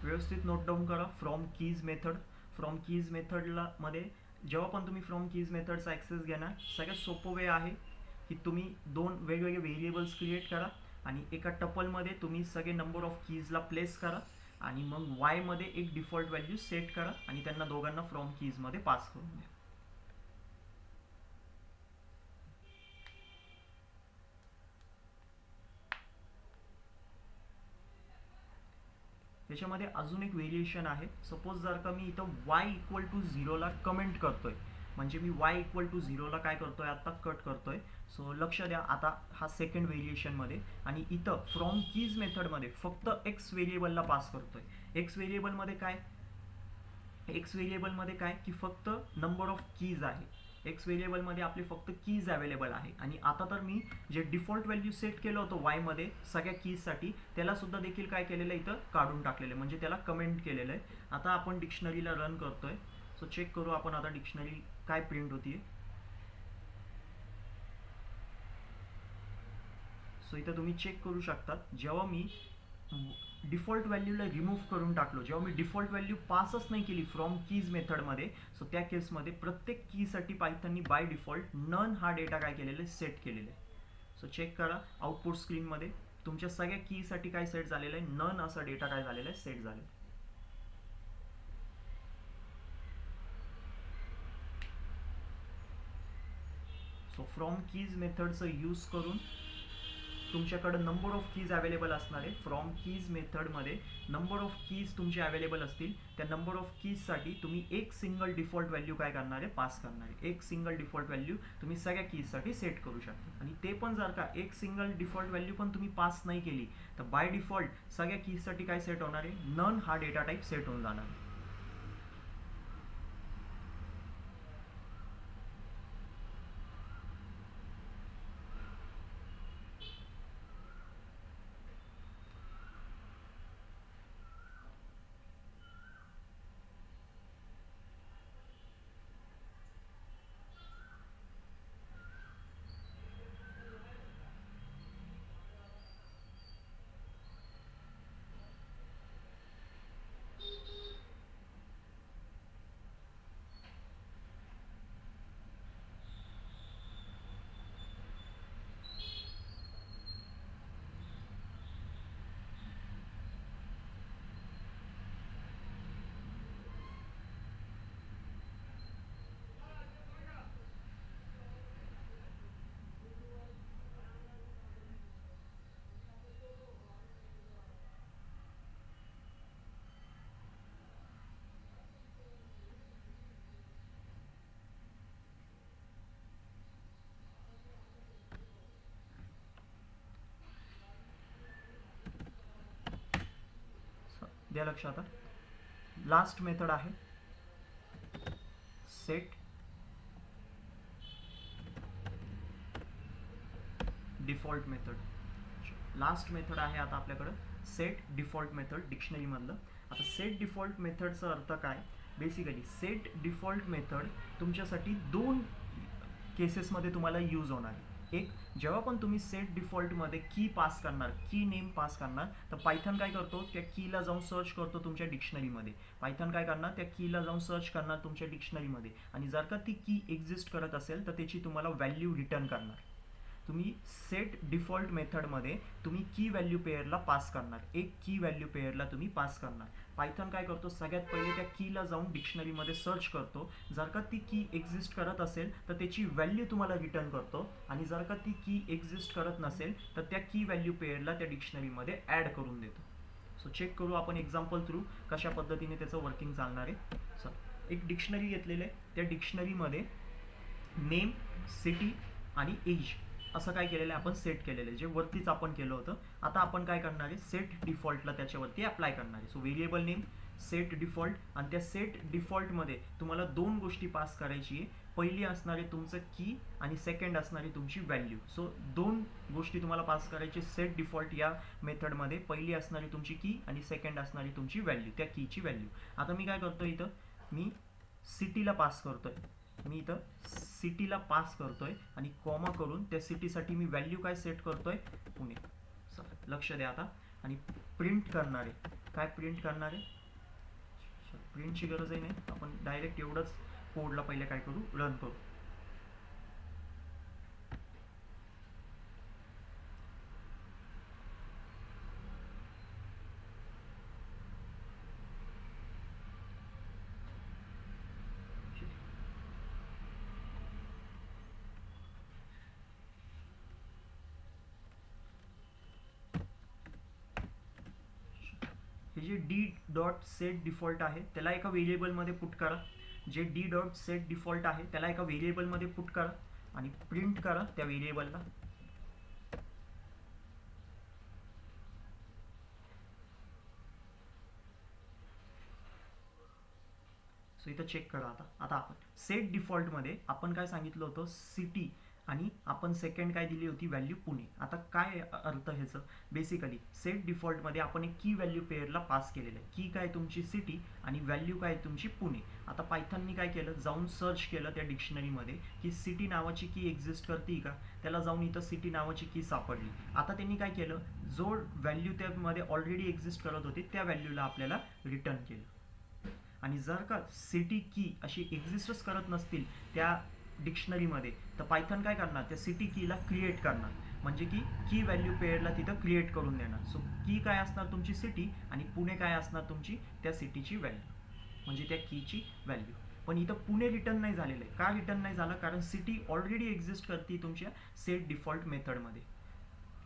व्यवस्थित नोट डाऊन करा. From keys method, from keys मेथडला मध्ये जेव्हा पण तुम्ही फ्रॉम कीज मेथडचा ॲक्सेस घेणार सगळ्यात सोपं वे आहे की तुम्ही दोन वेगवेगळे व्हेरिएबल्स क्रिएट करा आणि एका टपलमध्ये तुम्ही सगळे नंबर ऑफ कीजला प्लेस करा आणि मग वायमध्ये एक डिफॉल्ट व्हॅल्यू सेट करा आणि त्यांना दोघांना फ्रॉम कीजमध्ये पास करून द्या. त्याच्यामध्ये अजून एक व्हेरिएशन आहे. सपोज जर का मी इथं y इक्वल टू 0ला कमेंट करतोय, म्हणजे मी y इक्वल टू 0ला काय करतोय आता कट करतोय. सो लक्ष द्या आता हा सेकंड व्हेरिएशनमध्ये आणि इथं फ्रॉम कीज मेथडमध्ये फक्त एक्स व्हेरिएबलला पास करतोय. एक्स व्हेरिएबलमध्ये काय की फक्त नंबर ऑफ कीज आहे. एक्स व्हेरिएबलमध्ये आपले फक्त कीज अवेलेबल आहे आणि आता तर मी जे डिफॉल्ट व्हॅल्यू सेट केलं होतं वायमध्ये सगळ्या कीजसाठी त्याला सुद्धा देखील काय केलेलं आहे इथं काढून टाकलेलं आहे, म्हणजे त्याला कमेंट केलेलं आहे. आता आपण डिक्शनरीला रन करतोय. सो चेक करू आपण आता डिक्शनरी काय प्रिंट होतीये. सो इथं तुम्ही चेक करू शकतात जेव्हा मी डिफॉल्ट व्हॅल्यूला रिमूव्ह करून टाकलो, जेव्हा मी डिफॉल्ट व्हॅल्यू पासच नाही केली फ्रॉम कीज मेथडमध्ये, सो त्या केसमध्ये प्रत्येक कीसाठी पायथननी बाय डिफॉल्ट नन हा डेटा काय केलेला आहे सेट केलेला आहे. सो चेक करा आउटपुट स्क्रीनमध्ये तुमच्या सगळ्या कीसाठी काय सेट झालेलं आहे, नन असा डेटा काय झालेला आहे सेट झालेला आहे. सो फ्रॉम कीज मेथडचं यूज करून तुमच्याकडे नंबर ऑफ कीज अवेलेबल असणार आहे. फ्रॉम कीज मेथडमध्ये नंबर ऑफ कीज तुमचे अवेलेबल असतील, त्या नंबर ऑफ कीजसाठी तुम्ही एक सिंगल डिफॉल्ट व्हॅल्यू काय करणार आहे पास करणार आहे. एक सिंगल डिफॉल्ट व्हॅल्यू तुम्ही सगळ्या कीजसाठी सेट करू शकता आणि ते पण जर का एक सिंगल डिफॉल्ट व्हॅल्यू पण तुम्ही पास नाही केली तर बाय डिफॉल्ट सगळ्या कीजसाठी काय सेट होणार आहे, नन हा डेटा टाईप सेट होऊन जाणार आहे. द्या लक्ष आता. लास्ट मेथड आहे set default method. Last method आहे आता आपल्याकडं सेट डिफॉल्ट मेथड डिक्शनरीमधलं. आता सेट डिफॉल्ट मेथडचा अर्थ काय, बेसिकली सेट डिफॉल्ट मेथड तुमच्यासाठी दोन केसेसमध्ये तुम्हाला यूज होणार आहे. एक, जेव्हा पण तुम्ही सेट डिफॉल्टमध्ये की पास करणार, की नेम पास करणार, तर पायथन काय करतो, त्या कीला जाऊन सर्च करतो तुमच्या डिक्शनरीमध्ये. पायथन काय करणार, त्या कीला जाऊन सर्च करणार तुमच्या डिक्शनरीमध्ये, आणि जर का ती की एक्झिस्ट करत असेल तर त्याची तुम्हाला व्हॅल्यू रिटर्न करणार. तुम्ही सेट डिफॉल्ट मेथडमध्ये तुम्ही की व्हॅल्यू पेअरला पास करणार, एक की व्हॅल्यू पेअरला तुम्ही पास करणार. पायथन काय करतो, सगळ्यात पहिले त्या कीला जाऊन डिक्शनरीमध्ये सर्च करतो, जर का ती की एक्झिस्ट करत असेल तर त्याची व्हॅल्यू तुम्हाला रिटर्न करतो, आणि जर का ती की एक्झिस्ट करत नसेल तर त्या की व्हॅल्यू पेअरला त्या डिक्शनरीमध्ये ॲड करून देतो. सो चेक करू आपण एक्झाम्पल थ्रू कशा पद्धतीने त्याचं वर्किंग चालणार आहे. सर एक डिक्शनरी घेतलेलं आहे, त्या डिक्शनरीमध्ये नेम, सिटी आणि एज असं काय केलेलं आहे आपण सेट केलेलं आहे, जे वरतीच आपण केलं होतं. आता आपण काय करणार आहे, सेट डिफॉल्टला त्याच्यावरती अप्लाय करणार आहे. So variable name set default, आणि त्या सेट डिफॉल्टमध्ये तुम्हाला दोन गोष्टी पास करायची आहे. पहिली असणार आहे तुमचं की, आणि सेकंड असणार आहे तुमची व्हॅल्यू. सो दोन गोष्टी तुम्हाला पास करायची सेट डिफॉल्ट या मेथडमध्ये. पहिली असणारी तुमची की आणि सेकंड असणारी तुमची व्हॅल्यू, त्या कीची व्हॅल्यू. आता मी काय करतो, इथं मी सिटीला पास करतोय, मी इथं सिटीला पास करतोय आणि कॉमा करून त्या सिटीसाठी मी व्हॅल्यू काय सेट करतोय, पुणे. लक्ष द्या आता. आणि प्रिंट करणार आहे, काय प्रिंट करणार आहे, प्रिंटची गरजही नाही, आपण डायरेक्ट एवढंच कोडला पहिले काय करू, रन करू. हे जे डी डॉट सेट डिफॉल्ट आहे त्याला एका व्हेरिएबलमध्ये पुट करा. जे डी डॉट सेट डिफॉल्ट आहे त्याला एका व्हेरिएबलमध्ये पुट करा आणि प्रिंट करा त्या व्हेरिएबलला. सो इथं चेक करा आता आपण सेट डिफॉल्टमध्ये आपण काय सांगितलं होतं, सिटी, आणि आपण सेकंड काय दिली होती, व्हॅल्यू पुणे. आता काय अर्थ ह्याचं, बेसिकली सेट डिफॉल्टमध्ये आपण एक की व्हॅल्यू पेअरला पास केलेलं आहे. की काय तुमची सिटी आणि व्हॅल्यू काय तुमची पुणे. आता पायथननी काय केलं, जाऊन सर्च केलं त्या डिक्शनरीमध्ये की सिटी नावाची की एक्झिस्ट करते का, त्याला जाऊन इथं सिटी नावाची की सापडली. आता त्यांनी काय केलं, जो व्हॅल्यू त्यामध्ये ऑलरेडी एक्झिस्ट करत होती त्या व्हॅल्यूला आपल्याला रिटर्न केलं. आणि जर का सिटी की अशी एक्झिस्टच करत नसतील त्या डिक्शनरीमध्ये, तर पायथन काय करणार, त्या सिटी कीला क्रिएट करणार, म्हणजे की व्हॅल्यू पेअरला तिथं क्रिएट करून देणार. सो की काय असणार तुमची सिटी, आणि पुणे काय असणार तुमची त्या सिटीची व्हॅल्यू, म्हणजे त्या कीची व्हॅल्यू. पण इथं पुणे रिटर्न नाही झालेलं आहे. का रिटर्न नाही झालं, कारण सिटी ऑलरेडी एक्झिस्ट करते तुमच्या सेट डिफॉल्ट मेथडमध्ये.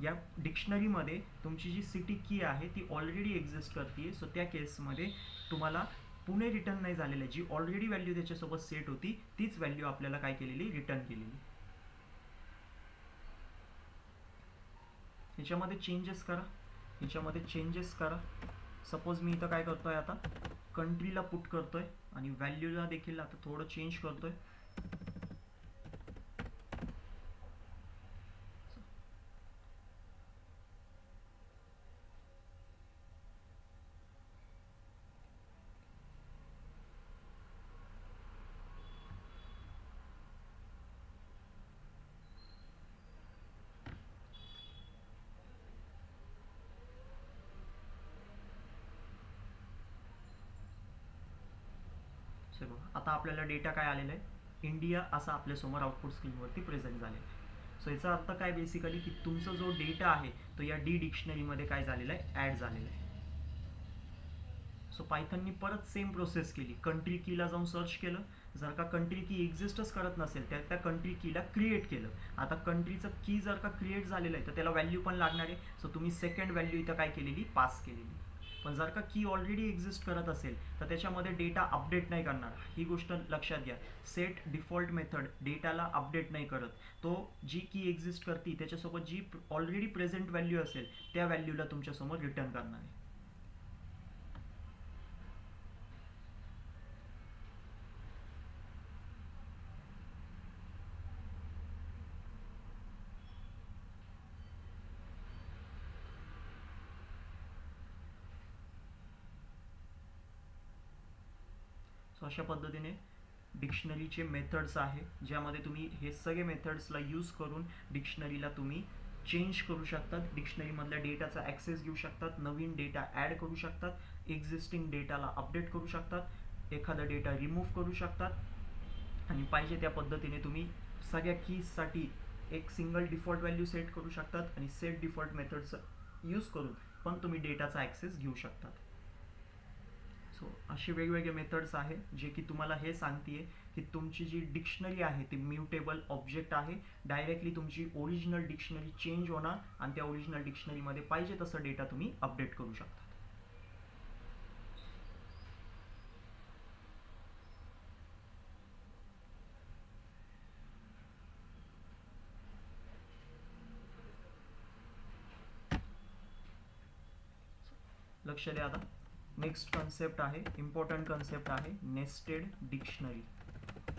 या डिक्शनरीमध्ये तुमची जी सिटी की आहे ती ऑलरेडी एक्झिस्ट करते. सो त्या केसमध्ये तुम्हाला पुणे रिटर्न नाही झालेलं आहे. जी ऑलरेडी व्हॅल्यू त्याच्यासोबत सेट होती तीच व्हॅल्यू आपल्याला काय केलेली, रिटर्न केलेली. ह्याच्यामध्ये चेंजेस करा. सपोज मी इथं काय करतोय, आता कंट्रीला पुट करतोय आणि व्हॅल्यूला देखील आता थोडं चेंज करतोय. आता आपल्याला डेटा काय आलेला आहे, इंडिया असा आपल्यासमोर आउटपुट स्क्रीनवरती प्रेझेंट झालेला आहे. सो याचा अर्थ काय, बेसिकली की तुमचा जो डेटा आहे तो या डी डिक्शनरीमध्ये काय झालेला आहे, ॲड झालेला आहे. सो पायथननी परत सेम प्रोसेस केली, कंट्री कीला जाऊन सर्च केलं, जर का कंट्री की एक्झिस्टच करत नसेल तर त्या कंट्री कीला क्रिएट केलं. आता कंट्रीचं की जर का क्रिएट झालेलं आहे तर त्याला व्हॅल्यू पण लागणार आहे. सो तुम्ही सेकंड व्हॅल्यू इथं काय केलेली, पास केलेली. पण जर का की ऑलरेडी एक्झिस्ट करत असेल तर त्याच्यामध्ये डेटा अपडेट नाही करणार. ही गोष्ट लक्षात घ्या, सेट डिफॉल्ट मेथड डेटाला अपडेट नाही करत. तो जी की एक्झिस्ट करते त्याच्यासोबत जी ऑलरेडी प्रेझेंट व्हॅल्यू असेल त्या व्हॅल्यूला तुमच्यासमोर रिटर्न करणार आहे. सो अशा पद्धतीने डिक्शनरीचे मेथड्स आहे, ज्यामध्ये तुम्ही हे सगळे मेथड्सला यूज करून डिक्शनरीला तुम्ही चेंज करू शकतात, डिक्शनरीमधल्या डेटाचा ॲक्सेस घेऊ शकतात, नवीन डेटा ॲड करू शकतात, एक्झिस्टिंग डेटाला अपडेट करू शकतात, एखादा डेटा रिमूव्ह करू शकतात आणि पाहिजे त्या पद्धतीने तुम्ही सगळ्या कीजसाठी एक सिंगल डिफॉल्ट व्हॅल्यू सेट करू शकतात आणि सेट डिफॉल्ट मेथडचा यूज करून पण तुम्ही डेटाचा ॲक्सेस घेऊ शकतात. सो असे वेगवेगळे मेथड्स आहे जे की तुम्हाला हे सांगते की तुमची जी डिक्शनरी आहे ती म्युटेबल ऑब्जेक्ट आहे, डायरेक्टली तुमची ओरिजिनल डिक्शनरी चेंज होणार आणि त्या ओरिजिनल डिक्शनरीमध्ये पाहिजे तसं डेटा तुम्ही अपडेट करू शकता. लक्ष द्या आता. नेक्स्ट कन्सेप्ट आहे, इम्पॉर्टंट कन्सेप्ट आहे नेस्टेड डिक्शनरी.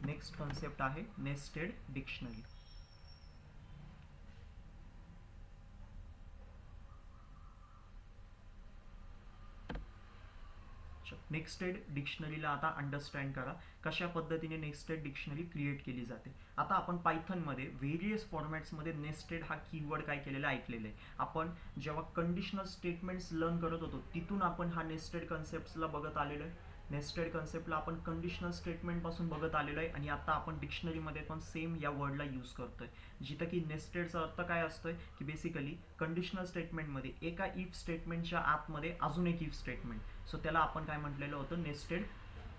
नेक्स्ट कन्सेप्ट आहे नेस्टेड डिक्शनरी. नेस्टेड डिक्शनरीला आता अंडरस्टँड करा कशा पद्धतीने नेस्टेड डिक्शनरी क्रिएट केली जाते. आता आपण पायथनमध्ये व्हेरियस फॉर्मॅट्समध्ये नेस्टेड हा कीवर्ड काय केलेला ऐकलेलं आहे. आपण जेव्हा कंडिशनल स्टेटमेंट्स लर्न करत होतो तिथून आपण हा नेस्टेड कन्सेप्ट्सला बघत आलेलो आहे. नेस्टेड कन्सेप्टला आपण कंडिशनल स्टेटमेंटपासून बघत आलेलो आहे आणि आता आपण डिक्शनरीमध्ये पण सेम या वर्डला यूज करतोय, जिथं की नेस्टेडचा अर्थ काय असतोय की बेसिकली कंडिशनल स्टेटमेंटमध्ये एका इफ स्टेटमेंटच्या आतमध्ये अजून एक इफ स्टेटमेंट, सो त्याला आपण काय म्हटलेलं होतं nested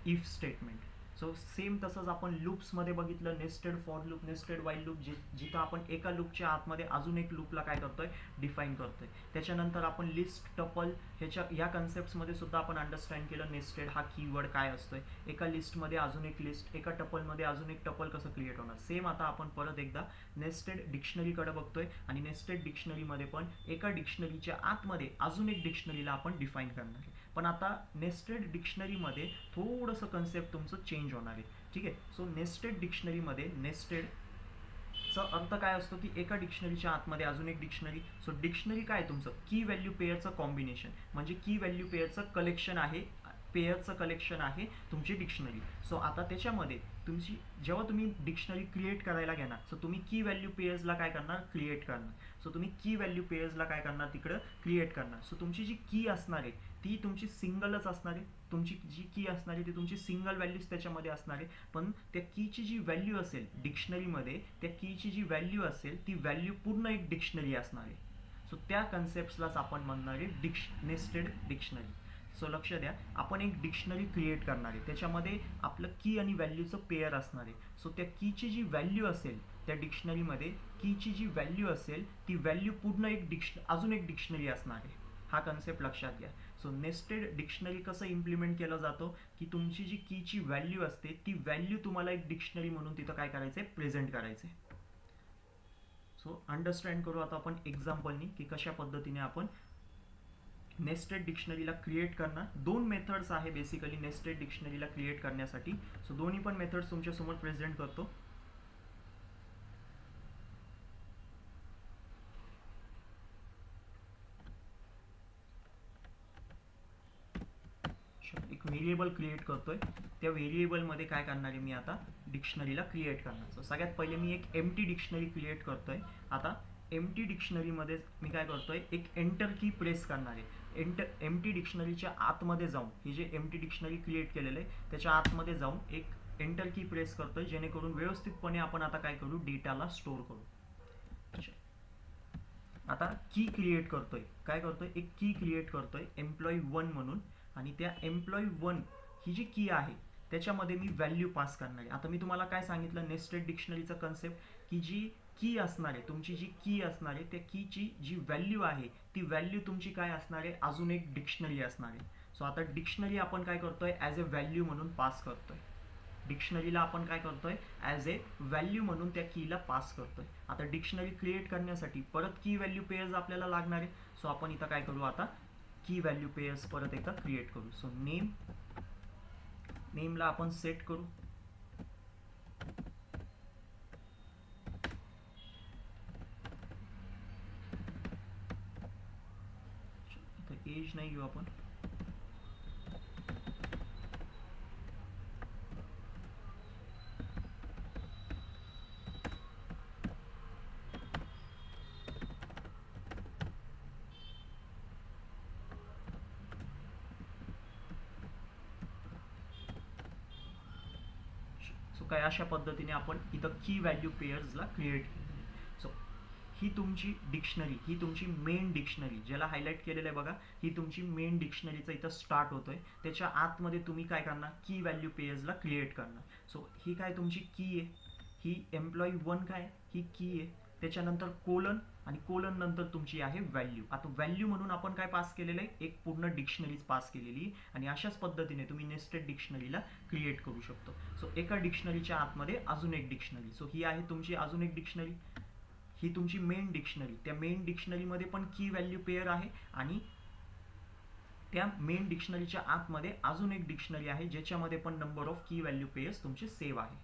if statement. So same तसंच आपण लूप्समध्ये बघितलं, nested for loop, nested while loop, जिथं आपण एका लूपच्या आतमध्ये अजून एक लूपला काय करतोय डिफाईन करतोय. त्याच्यानंतर आपण लिस्ट, टपल ह्या कन्सेप्ट्समध्ये सुद्धा आपण अंडरस्टँड केलं नेस्टेड हा कीवर्ड काय असतोय, एका लिस्टमध्ये अजून एक लिस्ट, एका टपलमध्ये अजून एक टपल कसं क्रिएट होणार. सेम आता आपण परत एकदा नेस्टेड डिक्शनरीकडे बघतोय आणि नेस्टेड डिक्शनरीमध्ये पण एका डिक्शनरीच्या आतमध्ये अजून एक डिक्शनरीला आपण डिफाईन करणार आहे. पण आता नेस्टेड डिक्शनरीमध्ये थोडंसं कन्सेप्ट तुमचं चेंज होणार आहे. ठीक आहे. सो नेस्टेड डिक्शनरीमध्ये नेस्टेडचा अर्थ काय असतो की एका डिक्शनरीच्या आतमध्ये अजून एक डिक्शनरी. सो डिक्शनरी काय तुमचं की व्हॅल्यू पेअरचं कॉम्बिनेशन, म्हणजे की व्हॅल्यू पेअरचं कलेक्शन आहे, पेअरचं कलेक्शन आहे तुमची डिक्शनरी. सो आता त्याच्यामध्ये तुमची जेव्हा तुम्ही डिक्शनरी क्रिएट करायला घेणार, सो तुम्ही की व्हॅल्यू पेअर्सला काय करणार क्रिएट करणार. सो तुम्ही की व्हॅल्यू पेअर्सला काय करणार तिकडं क्रिएट करणार. सो तुमची जी की असणार आहे ती तुमची सिंगलच असणार आहे, तुमची जी की असणार आहे ती तुमची सिंगल व्हॅल्यूज त्याच्यामध्ये असणार आहे. पण त्या कीची जी व्हॅल्यू असेल डिक्शनरीमध्ये, त्या कीची जी व्हॅल्यू असेल ती व्हॅल्यू पूर्ण एक डिक्शनरी असणार आहे. सो त्या कन्सेप्ट्सलाच आपण म्हणणार आहे नेस्टेड डिक्शनरी. सो लक्ष द्या, आपण एक डिक्शनरी क्रिएट करणार आहे, त्याच्यामध्ये आपलं की आणि व्हॅल्यूचं पेअर असणार आहे. सो त्या कीची जी व्हॅल्यू असेल त्या डिक्शनरीमध्ये, कीची जी व्हॅल्यू असेल ती व्हॅल्यू पूर्ण अजून एक डिक्शनरी असणार आहे. हा कन्सेप्ट लक्षात घ्या. सो नेस्टेड डिक्शनरी कसं इम्प्लिमेंट केलं जातं की तुमची जी कीची व्हॅल्यू असते ती व्हॅल्यू तुम्हाला एक डिक्शनरी म्हणून तिथं काय करायचं आहे प्रेझेंट करायचं आहे. सो अंडरस्टँड करू आता आपण एक्झाम्पलनी की कशा पद्धतीने आपण नेस्टेड डिक्शनरीला क्रिएट करणार. दोन मेथड्स आहे बेसिकली नेस्टेड डिक्शनरीला क्रिएट करण्यासाठी. सो दोन्ही पण मेथड्स तुमच्यासमोर प्रेझेंट करतो. एक व्हेरिएबल क्रिएट करतोय, त्या व्हेरिएबलमध्ये काय करणार आहे मी आता डिक्शनरीला क्रिएट करणार. सो सगळ्यात पहिले मी एक एम्प्टी डिक्शनरी क्रिएट करतोय. आता एम्प्टी डिक्शनरीमध्ये मी काय करतोय एक एंटर की प्रेस करणार आहे. एम्प्टी डिक्शनरीच्या आतमध्ये जाऊन, ही जे एम्प्टी डिक्शनरी क्रिएट केलेलं आहे त्याच्या आतमध्ये जाऊन एक एंटर की प्रेस करतोय, जेणेकरून व्यवस्थितपणे आपण आता काय करू डेटाला स्टोअर करू. आता की क्रिएट करतोय, काय करतोय एक की क्रिएट करतोय एम्प्लॉई 1 म्हणून, आणि त्या एम्प्लॉई 1 ही जी की आहे त्याच्यामध्ये मी व्हॅल्यू पास करणार आहे. आता मी तुम्हाला काय सांगितलं नेस्टेड डिक्शनरीचा कन्सेप्ट की जी की असणार आहे, तुमची जी की असणार आहे त्या कीची जी व्हॅल्यू आहे ती व्हॅल्यू तुमची काय असणार आहे अजून एक डिक्शनरी असणार आहे. सो आता डिक्शनरी आपण काय करतोय ॲज अ व्हॅल्यू म्हणून पास करतोय. डिक्शनरीला आपण काय करतोय ॲज ए व्हॅल्यू म्हणून त्या कीला पास करतोय. आता डिक्शनरी क्रिएट करण्यासाठी परत की व्हॅल्यू पेअर्स आपल्याला लागणार आहे. सो आपण इथं काय करू आता की व्हॅल्यू पेअर्स परत एकदा क्रिएट करू. सो नेमला आपण सेट करू. इथं एज नाही घेऊ आपण. काय अशा पद्धतीने आपण इथं की व्हॅल्यू पेयर्सला क्रिएट केलेलं आहे. सो ही तुमची डिक्शनरी, ही तुमची मेन डिक्शनरी ज्याला हायलाईट केलेलं आहे बघा, ही तुमची मेन डिक्शनरीचा इथं स्टार्ट होतोय. त्याच्या आतमध्ये तुम्ही काय करणार, की व्हॅल्यू पेयर्सला क्रिएट करणार. सो ही काय तुमची की आहे, ही एम्प्लॉई 1 काय ही की आहे. त्याच्यानंतर कोलन आणि कोलन नंतर तुमची आहे व्हॅल्यू. आता व्हॅल्यू म्हणून आपण काय पास केलेलं आहे, एक पूर्ण डिक्शनरीज पास केलेली आणि अशाच पद्धतीने तुम्ही नेस्टेड डिक्शनरीला क्रिएट करू शकतो. सो एका डिक्शनरीच्या आतमध्ये अजून एक डिक्शनरी. सो ही आहे तुमची अजून एक डिक्शनरी, ही तुमची मेन डिक्शनरी. त्या मेन डिक्शनरीमध्ये पण की व्हॅल्यू पेयर आहे आणि त्या मेन डिक्शनरीच्या आतमध्ये अजून एक डिक्शनरी आहे ज्याच्यामध्ये पण number of key value pairs तुमचे सेव्ह आहे.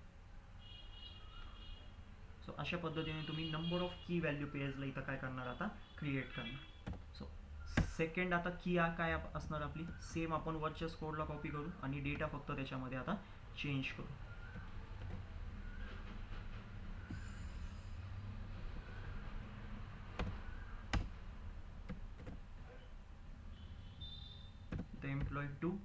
सो अशा पद्धतीने तुम्ही नंबर ऑफ की व्हॅल्यू पेयर्सला इथं काय करणार आता क्रिएट करणार. सो सेकंड आता की काय असणार आपली, सेम आपण वरच्या कोडला कॉपी करू आणि डेटा फक्त त्याच्यामध्ये आता चेंज करू. इथं एम्प्लॉय 2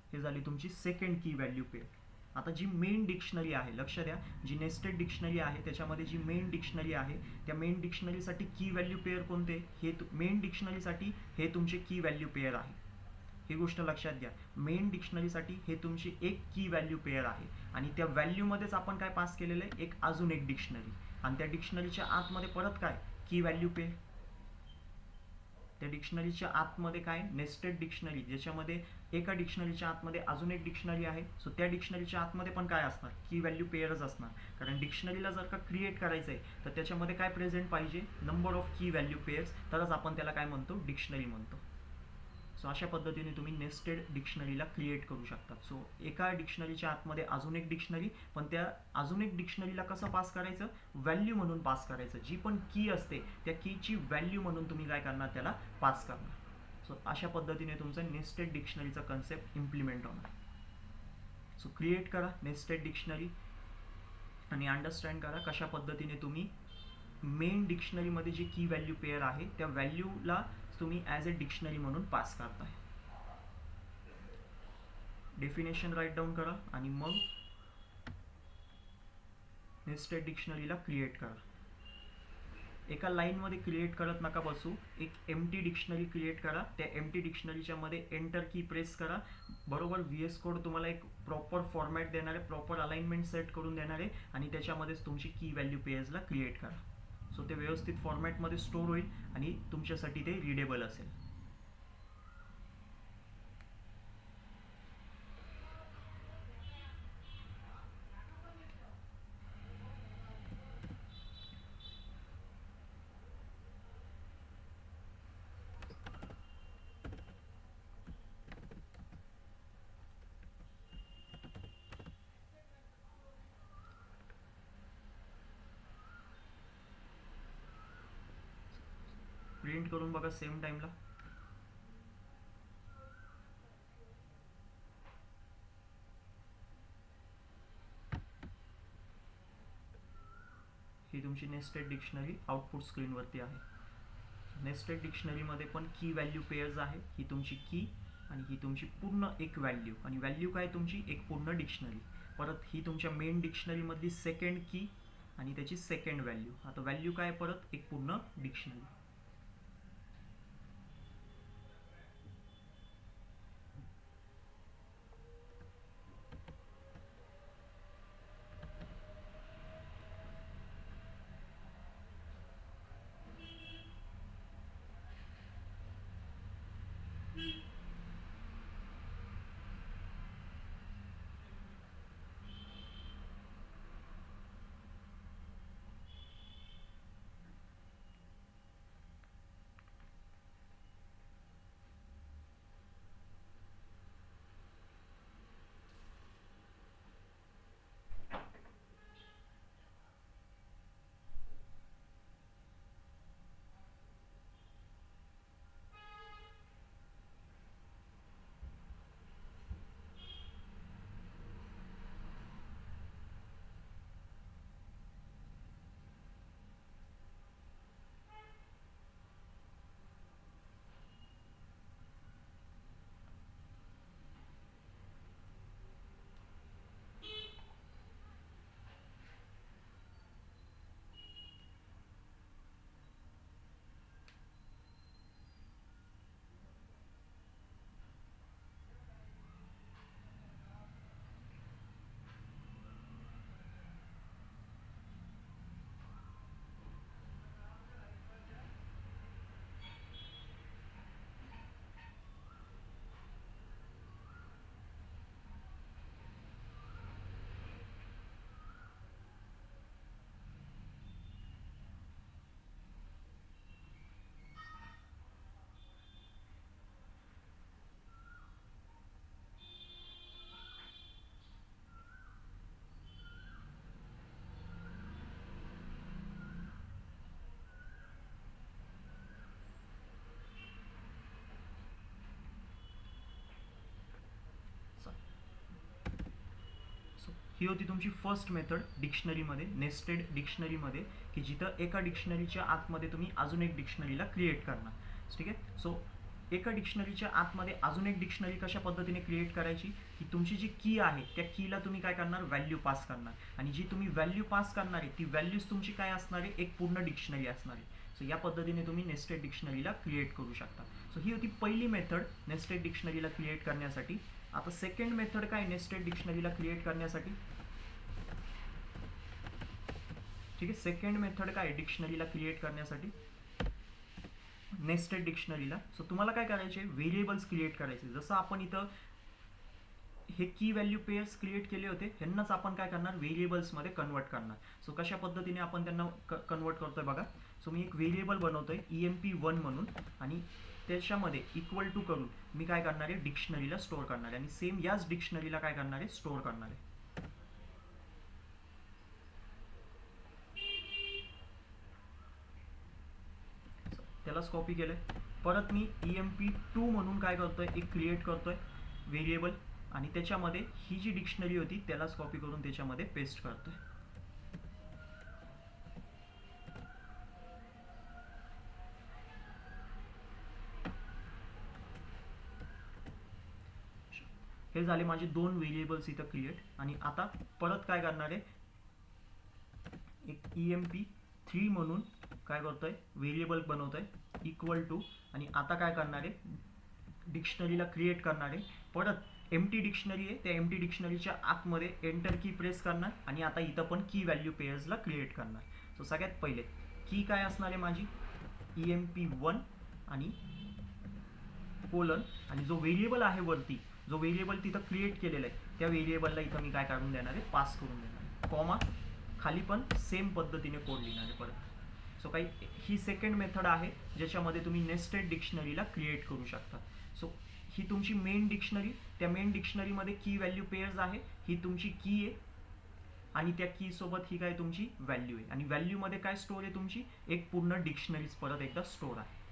हे झाली तुमची सेकंड की व्हॅल्यू पेयर. आता जी मेन डिक्शनरी आहे, लक्ष द्या, जी नेस्टेड डिक्शनरी आहे त्याच्यामध्ये जी मेन डिक्शनरी आहे त्या मेन डिक्शनरीसाठी की व्हॅल्यू पेयर कोणते, हे मेन डिक्शनरीसाठी हे तुमचे की व्हॅल्यू पेयर आहे. ही गोष्ट लक्षात घ्या, मेन डिक्शनरीसाठी हे तुमची एक की व्हॅल्यू पेयर आहे आणि त्या व्हॅल्यूमध्येच आपण काय पास केलेलं आहे, एक अजून एक डिक्शनरी आणि त्या डिक्शनरीच्या आतमध्ये परत काय की व्हॅल्यू पेयर. त्या डिक्शनरीच्या आतमध्ये काय नेस्टेड डिक्शनरी, ज्याच्यामध्ये एका डिक्शनरीच्या आतमध्ये अजून एक डिक्शनरी आहे. सो त्या डिक्शनरीच्या आतमध्ये पण काय असणार, की व्हॅल्यू पेयरच असणार. कारण डिक्शनरीला जर का क्रिएट करायचं आहे तर त्याच्यामध्ये काय प्रेझेंट पाहिजे, number of key value pairs, तरच आपण त्याला काय म्हणतो, डिक्शनरी म्हणतो. सो अशा पद्धतीने तुम्ही नेस्टेड डिक्शनरीला क्रिएट करू शकता. सो एका डिक्शनरीच्या आतमध्ये अजून एक डिक्शनरी, पण त्या अजून एक डिक्शनरीला कसं पास करायचं, व्हॅल्यू म्हणून पास करायचं. जी पण की असते त्या कीची व्हॅल्यू म्हणून तुम्ही काय करणार, त्याला पास करणार. सो अशा पद्धतीने तुमचं नेस्टेड डिक्शनरीचा कन्सेप्ट इम्प्लिमेंट होणार. सो क्रिएट करा नेस्टेड डिक्शनरी आणि अंडरस्टँड करा कशा पद्धतीने तुम्ही मेन डिक्शनरीमध्ये जी की व्हॅल्यू पेयर आहे त्या व्हॅल्यूला तुम्ही ॲज अ डिक्शनरी म्हणून पास करताय. डेफिनेशन राईट डाऊन करा आणि मग नेस्टेड डिक्शनरीला क्रिएट करा. एका लाईनमध्ये क्रिएट करत नका बसू, एक एम्प्टी डिक्शनरी क्रिएट करा. त्या एम्प्टी डिक्शनरीच्या मध्ये एंटर की प्रेस करा. बरोबर VS कोड तुम्हाला एक प्रॉपर फॉर्मॅट देणार आहे, प्रॉपर अलाइनमेंट सेट करून देणार आहे आणि त्याच्यामध्येच तुमची की व्हॅल्यू पेयर्सला क्रिएट करा. सो ते व्यवस्थित फॉर्मॅटमध्ये स्टोर होईल आणि तुमच्यासाठी ते रीडेबल असेल. प्रिंट करून बघा सेम टाइमला. ही तुमची नेस्टेड डिक्शनरी आउटपुट स्क्रीनवरती आहे. नेस्टेड डिक्शनरीमध्ये पण की व्हॅल्यू पेयर्स आहे. ही तुमची की आणि ही तुमची पूर्ण एक व्हॅल्यू, आणि व्हॅल्यू काय तुमची एक पूर्ण डिक्शनरी. परत ही तुमच्या मेन डिक्शनरीमधली सेकंड की आणि त्याची सेकंड व्हॅल्यू. आता व्हॅल्यू काय, परत एक पूर्ण डिक्शनरी. ही होती तुमची फर्स्ट मेथड डिक्शनरीमध्ये, नेस्टेड डिक्शनरीमध्ये, की जिथं एका डिक्शनरीच्या आतमध्ये तुम्ही अजून एक डिक्शनरीला क्रिएट करणार. ठीक आहे. सो एका डिक्शनरीच्या आतमध्ये अजून एक डिक्शनरी कशा पद्धतीने क्रिएट करायची, की तुमची जी की आहे त्या कीला तुम्ही काय करणार, व्हॅल्यू पास करणार, आणि जी तुम्ही व्हॅल्यू पास करणार आहे ती व्हॅल्यूज तुमची काय असणार आहे, एक पूर्ण डिक्शनरी असणार आहे. सो या पद्धतीने तुम्ही नेस्टेड डिक्शनरीला क्रिएट करू शकता. सो ही होती पहिली मेथड नेस्टेड डिक्शनरीला क्रिएट करण्यासाठी. आता सेकंड मेथड काय नेस्टेड डिक्शनरीला क्रिएट करण्यासाठी, ठीक आहे. सेकंड मेथड काय डिक्शनरीला क्रिएट करण्यासाठी, नेस्टेड डिक्शनरीला. सो तुम्हाला काय करायचे, व्हेरिएबल्स क्रिएट करायचे. जसं आपण इथं हे की व्हॅल्यू पेअर्स क्रिएट केले होते, ह्यांनाच आपण काय करणार, व्हेरिएबल्समध्ये कन्वर्ट करणार. सो कशा पद्धतीने आपण त्यांना कन्वर्ट करतोय बघा. सो मी एक व्हेरिएबल बनवतोय EMP1 म्हणून, आणि त्याच्यामध्ये इक्वल टू करून मी काय करणार आहे, डिक्शनरीला स्टोअर करणार आहे, आणि सेम याच डिक्शनरीला काय करणार आहे, स्टोअर करणार आहे. त्यालाच कॉपी केलंय. परत मी EMP2 म्हणून काय करतोय, एक क्रिएट करतोय व्हेरिएबल, आणि त्याच्यामध्ये ही जी डिक्शनरी होती त्यालाच कॉपी करून त्याच्यामध्ये पेस्ट करतोय. हे झाले माझे दोन व्हेरिएबल्स इथं क्रिएट. आणि आता परत काय करणार आहे, एक EMP3 म्हणून काय करतोय, व्हेरिएबल बनवतोय इक्वल टू, आणि आता काय करणार आहे, डिक्शनरीला क्रिएट करणार आहे. परत एम्प्टी डिक्शनरी आहे, त्या एम्प्टी डिक्शनरीच्या आतमध्ये एंटर की प्रेस करणार, आणि आता इथं पण की व्हॅल्यू पेयर्सला क्रिएट करणार. सो सगळ्यात पहिले की काय असणार आहे माझी, EMP1 आणि कोलन, आणि जो व्हेरिएबल आहे वरती, जो व्हेरिएबल तिथं क्रिएट केलेला आहे त्या व्हेरिएबलला इथं मी काय करून देणार आहे, पास करून देणार आहे. कॉमा खाली पण सेम पद्धतीने कोड लिहिणार आहे परत. सो काही ही सेकंड मेथड आहे ज्याच्यामध्ये तुम्ही नेस्टेड डिक्शनरीला क्रिएट करू शकता. सो ही तुमची मेन डिक्शनरी, त्या मेन डिक्शनरीमध्ये की व्हॅल्यू पेयर्स आहे, ही तुमची की आहे, आणि त्या की सोबत ही काय तुमची व्हॅल्यू आहे, आणि व्हॅल्यूमध्ये काय स्टोअर आहे, तुमची एक पूर्ण डिक्शनरीज परत एकदा स्टोअर आहे.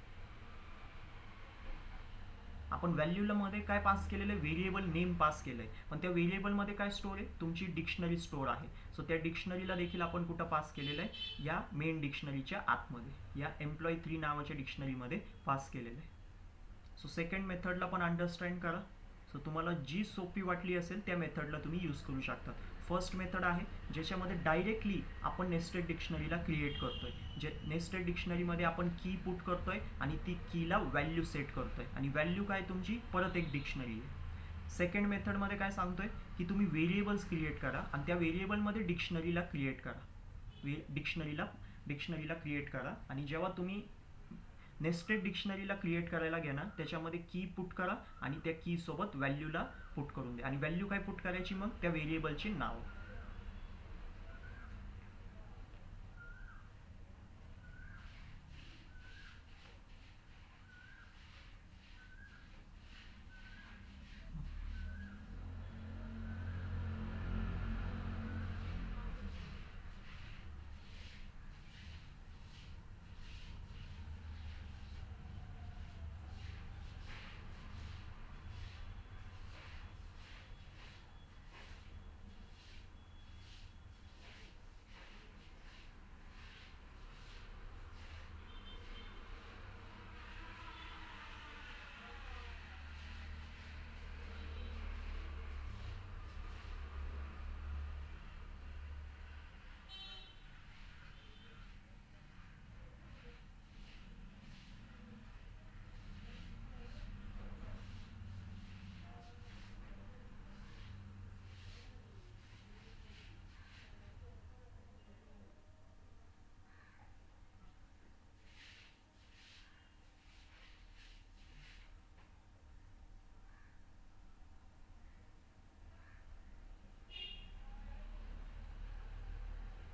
आपण व्हॅल्यूला मध्ये काय पास केलेलं आहे, व्हेरिएबल नेम पास केलंय, पण त्या व्हेरिएबलमध्ये काय स्टोअर आहे, तुमची डिक्शनरी स्टोअर आहे. सो त्या डिक्शनरीला देखील आपण कुठं पास केलेलं आहे, या मेन डिक्शनरीच्या आतमध्ये, या एम्प्लॉई3 नावाच्या डिक्शनरीमध्ये पास केलेलं आहे. सो सेकंड मेथडला पण अंडरस्टँड करा. सो तुम्हाला जी सोपी वाटली असेल त्या मेथडला तुम्ही यूज करू शकता. फर्स्ट मेथड आहे ज्याच्यामध्ये डायरेक्टली आपण नेस्टेड डिक्शनरीला क्रिएट करतोय, जे नेस्टेड डिक्शनरीमध्ये आपण की पुट करतोय आणि ती कीला व्हॅल्यू सेट करतोय, आणि व्हॅल्यू काय तुमची परत एक डिक्शनरी आहे. सेकंड मेथडमध्ये काय सांगतोय, की तुम्ही व्हेरिएबल्स क्रिएट करा आणि त्या व्हेरिएबलमध्ये डिक्शनरीला क्रिएट करा, डिक्शनरीला क्रिएट करा, आणि जेव्हा तुम्ही नेस्टेड डिक्शनरीला क्रिएट करायला घेणार त्याच्यामध्ये की पुट करा आणि त्या की सोबत व्हॅल्यूला पुट करून द्या, आणि व्हॅल्यू काय पुट करायची, मग त्या व्हेरिएबलचे नाव.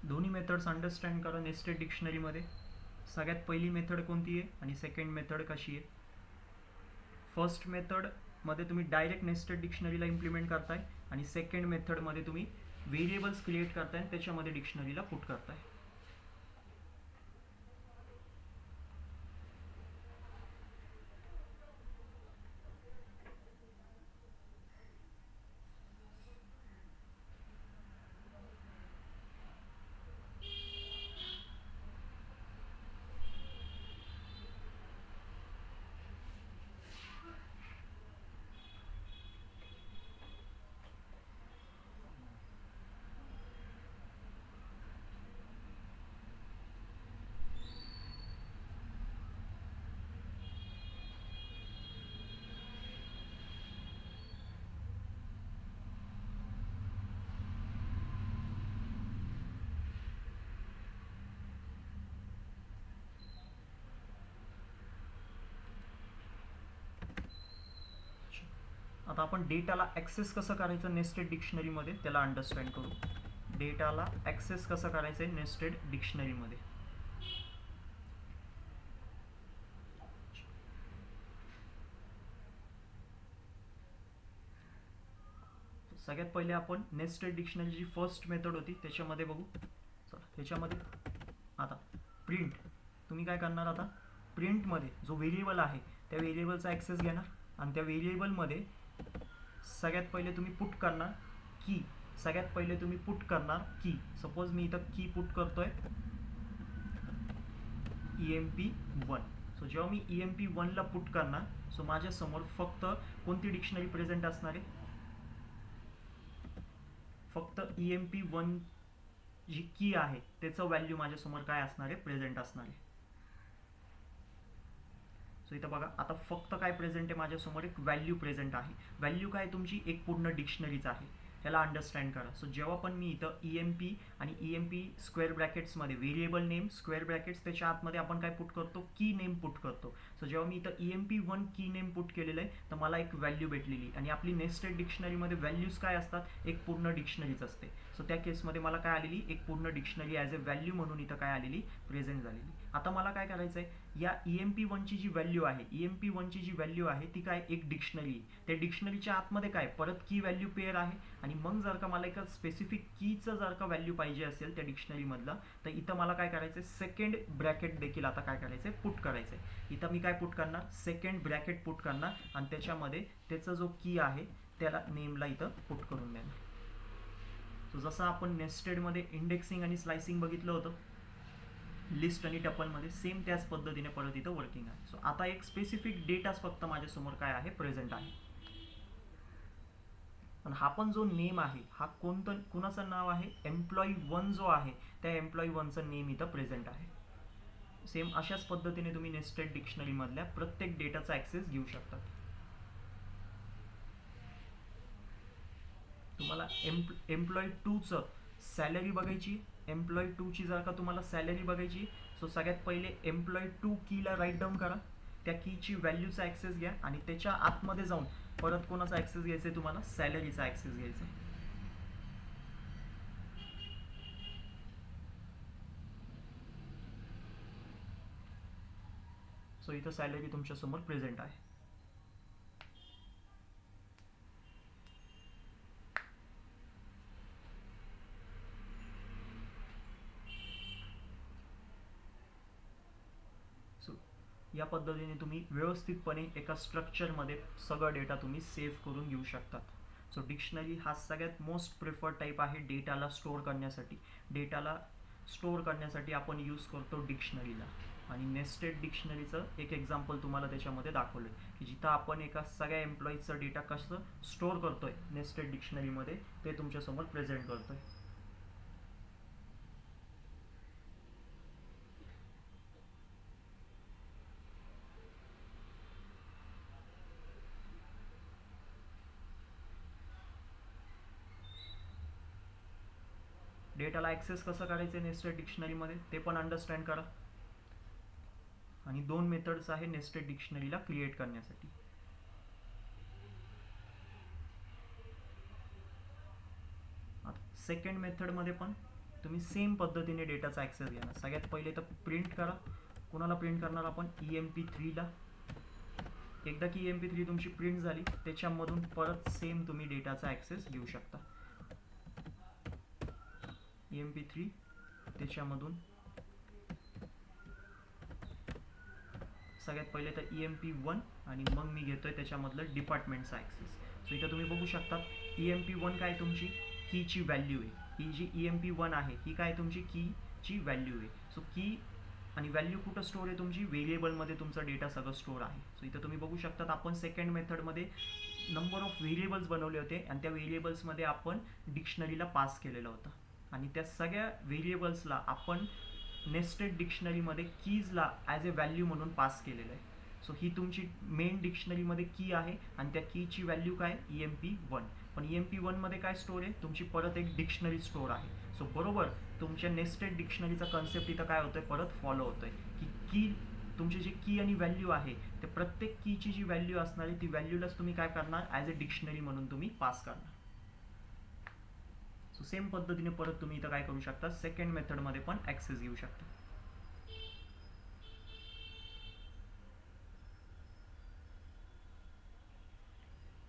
दोन्ही मेथड्स अंडरस्टँड करा. नेस्टेड डिक्शनरीमध्ये सगळ्यात पहिली मेथड कोणती आहे आणि सेकंड मेथड कशी आहे. फर्स्ट मेथडमध्ये तुम्ही डायरेक्ट नेस्टेड डिक्शनरीला इम्प्लिमेंट करताय, आणि सेकंड मेथडमध्ये तुम्ही व्हेरिएबल्स क्रिएट करताय आणि त्याच्यामध्ये डिक्शनरीला पुट करताय. आता आपण डेटाला ॲक्सेस कसं करायचं नेस्टेड डिक्शनरीमध्ये त्याला अंडरस्टँड करू. डेटाला ॲक्सेस कसं करायचं आहे नेस्टेड डिक्शनरीमध्ये. सगळ्यात पहिले आपण नेस्टेड डिक्शनरीची फर्स्ट मेथड होती त्याच्यामध्ये बघू. चला त्याच्यामध्ये आता प्रिंट. तुम्ही काय करणार आता प्रिंटमध्ये जो व्हेरिएबल आहे त्या व्हेरिएबलचा ॲक्सेस घेणार आणि त्या व्हेरिएबलमध्ये सगळ्यात पहिले तुम्ही पुट करणार की. सगळ्यात पहिले तुम्ही पुट करणार की. सपोज मी इथं की पुट करतोय EMP1. सो जेव्हा मी EMP1ला पुट करणार सो माझ्यासमोर फक्त कोणती डिक्शनरी प्रेझेंट असणार आहे. फक्त EMP1 जी की आहे त्याचं व्हॅल्यू माझ्यासमोर काय असणार आहे प्रेझेंट असणार आहे. सो इथं बघा आता फक्त काय प्रेझेंट आहे माझ्यासमोर एक व्हॅल्यू प्रेझेंट आहे. व्हॅल्यू काय तुमची एक पूर्ण डिक्शनरीच आहे. त्याला अंडरस्टँड करा. सो जेव्हा पण मी इथं EMP आणि EMP स्क्वेअर ब्रॅकेट्समध्ये व्हेरिएबल नेम स्क्वेअर ब्रॅकेट्स त्याच्या आतमध्ये आपण काय पुट करतो की नेम पुट करतो. सो जेव्हा मी इथं EMP1 की नेम पुट केलेलं आहे तर मला एक व्हॅल्यू भेटलेली आणि आपली नेस्टेड डिक्शनरीमध्ये व्हॅल्यूज काय असतात एक पूर्ण डिक्शनरीच असते. सो त्या केसमध्ये मला काय आलेली एक पूर्ण डिक्शनरी ॲज अ व्हॅल्यू म्हणून इथं काय आलेली प्रेझेंट झालेली. आता मला काय करायचं आहे या EMP1ची जी व्हॅल्यू आहे EMP1ची जी व्हॅल्यू आहे ती काय एक डिक्शनरी आहे. त्या डिक्शनरीच्या आतमध्ये काय परत की व्हॅल्यू पेअर आहे आणि मग जर का मला एका स्पेसिफिक कीचं जर का व्हॅल्यू पाहिजे असेल त्या डिक्शनरीमधला तर इथं मला काय करायचं आहे सेकंड ब्रॅकेट देखील आता काय करायचं आहे पुट करायचं आहे. इथं मी काय पुट करणार सेकंड ब्रॅकेट पुट करणार आणि त्याच्यामध्ये त्याचा जो की आहे त्याला नेमला इथं पुट करून देणार. सो जसं आपण नेस्टेडमध्ये इंडेक्सिंग आणि स्लायसिंग बघितलं होतं लिस्ट आणि टपलमध्ये सेम त्याच पद्धतीने परत इथं वर्किंग आहे. सो आता एक स्पेसिफिक डेटाच फक्त माझ्यासमोर काय आहे प्रेझेंट आहे. आणि हा पण जो नेम आहे हा कुणाचं नाव आहे एम्प्लॉई1 जो आहे त्या एम्प्लॉई1चं नेम इथं प्रेझेंट आहे. सेम अशाच पद्धतीने तुम्ही नेस्टेड डिक्शनरीमधल्या प्रत्येक डेटाचा ॲक्सेस घेऊ शकता. तुम्हाला एम्प्लॉई2चं सॅलरी बघायची. एम्प्लॉई2ची जर का तुम्हाला सॅलरी बघायची सो सगळ्यात पहिले एम्प्लॉई2 कीला राईट डाऊन करा. त्या कीची व्हॅल्यूचा ॲक्सेस घ्या आणि त्याच्या आतमध्ये जाऊन परत कोणाचा ॲक्सेस घ्यायचा आहे तुम्हाला सॅलरीचा ॲक्सेस घ्यायचा आहे. सो इथं सॅलरी तुमच्यासमोर प्रेझेंट आहे. या पद्धतीने तुम्ही व्यवस्थितपणे एका स्ट्रक्चरमध्ये सगळा डेटा तुम्ही सेव्ह करून घेऊ शकतात. सो डिक्शनरी हा सगळ्यात मोस्ट प्रिफर्ड टाईप आहे डेटाला स्टोअर करण्यासाठी. डेटाला स्टोअर करण्यासाठी आपण यूज करतो डिक्शनरीला. आणि नेस्टेड डिक्शनरीचं एक एक्झाम्पल तुम्हाला त्याच्यामध्ये दाखवलं की जिथं आपण एका सगळ्या एम्प्लॉईजचं डेटा कसं स्टोअर करतोय नेस्टेड डिक्शनरीमध्ये ते तुमच्यासमोर प्रेझेंट करतोय. डेटाला ॲक्सेस कसं करायचं नेस्टेड डिक्शनरीमध्ये ते पण अंडरस्टँड करा. आणि 2 मेथड्स आहे नेस्टेड डिक्शनरीला क्रिएट करण्यासाठी. सेकंड मेथडमध्ये पण तुम्ही सेम पद्धतीने डेटाचा ॲक्सेस घ्या. सगळ्यात पहिले तर प्रिंट करा. कुणाला प्रिंट करणार आपण EMP3ला. एकदा की EMP3 तुमची प्रिंट झाली त्याच्यामधून परत सेम तुम्ही डेटाचा ॲक्सेस घेऊ शकता. EMP3 त्याच्यामधून सगळ्यात पहिले तर EMP1 आणि मग मी घेतोय त्याच्यामधलं डिपार्टमेंटचा ॲक्सेस. सो इथं तुम्ही बघू शकता EMP1 काय तुमची कीची व्हॅल्यू आहे. ही जी EMP1 आहे ही काय तुमची कीची व्हॅल्यू आहे. सो की आणि व्हॅल्यू कुठं स्टोअर आहे तुमची व्हेरिएबलमध्ये तुमचा डेटा सगळं स्टोअर आहे. सो इथं तुम्ही बघू शकता आपण सेकंड मेथडमध्ये नंबर ऑफ व्हेरिएबल्स बनवले होते आणि त्या व्हेरिएबल्समध्ये आपण डिक्शनरीला पास केलेलं होतं आणि त्या सगळ्या व्हेरिएबल्सला आपण नेस्टेड डिक्शनरीमध्ये कीजला ॲज अ व्हॅल्यू म्हणून पास केलेलं आहे. सो ही तुमची मेन डिक्शनरीमध्ये की आहे आणि त्या कीची व्हॅल्यू काय EMP1. पण EMP1मध्ये काय स्टोअर आहे तुमची परत एक डिक्शनरी स्टोअर आहे. सो बरोबर तुमच्या नेस्टेड डिक्शनरीचा कन्सेप्ट इथं काय होतोय परत फॉलो होतोय की तुमचे जे की आणि व्हॅल्यू आहे ते प्रत्येक कीची जी व्हॅल्यू असणार आहे ती व्हॅल्यूलाच तुम्ही काय करणार ॲज अ डिक्शनरी म्हणून तुम्ही पास करणार. सो सेम पद्धतीने परत तुम्ही इथं काय करू शकता सेकंड मेथडमध्ये पण ॲक्सेस घेऊ शकता.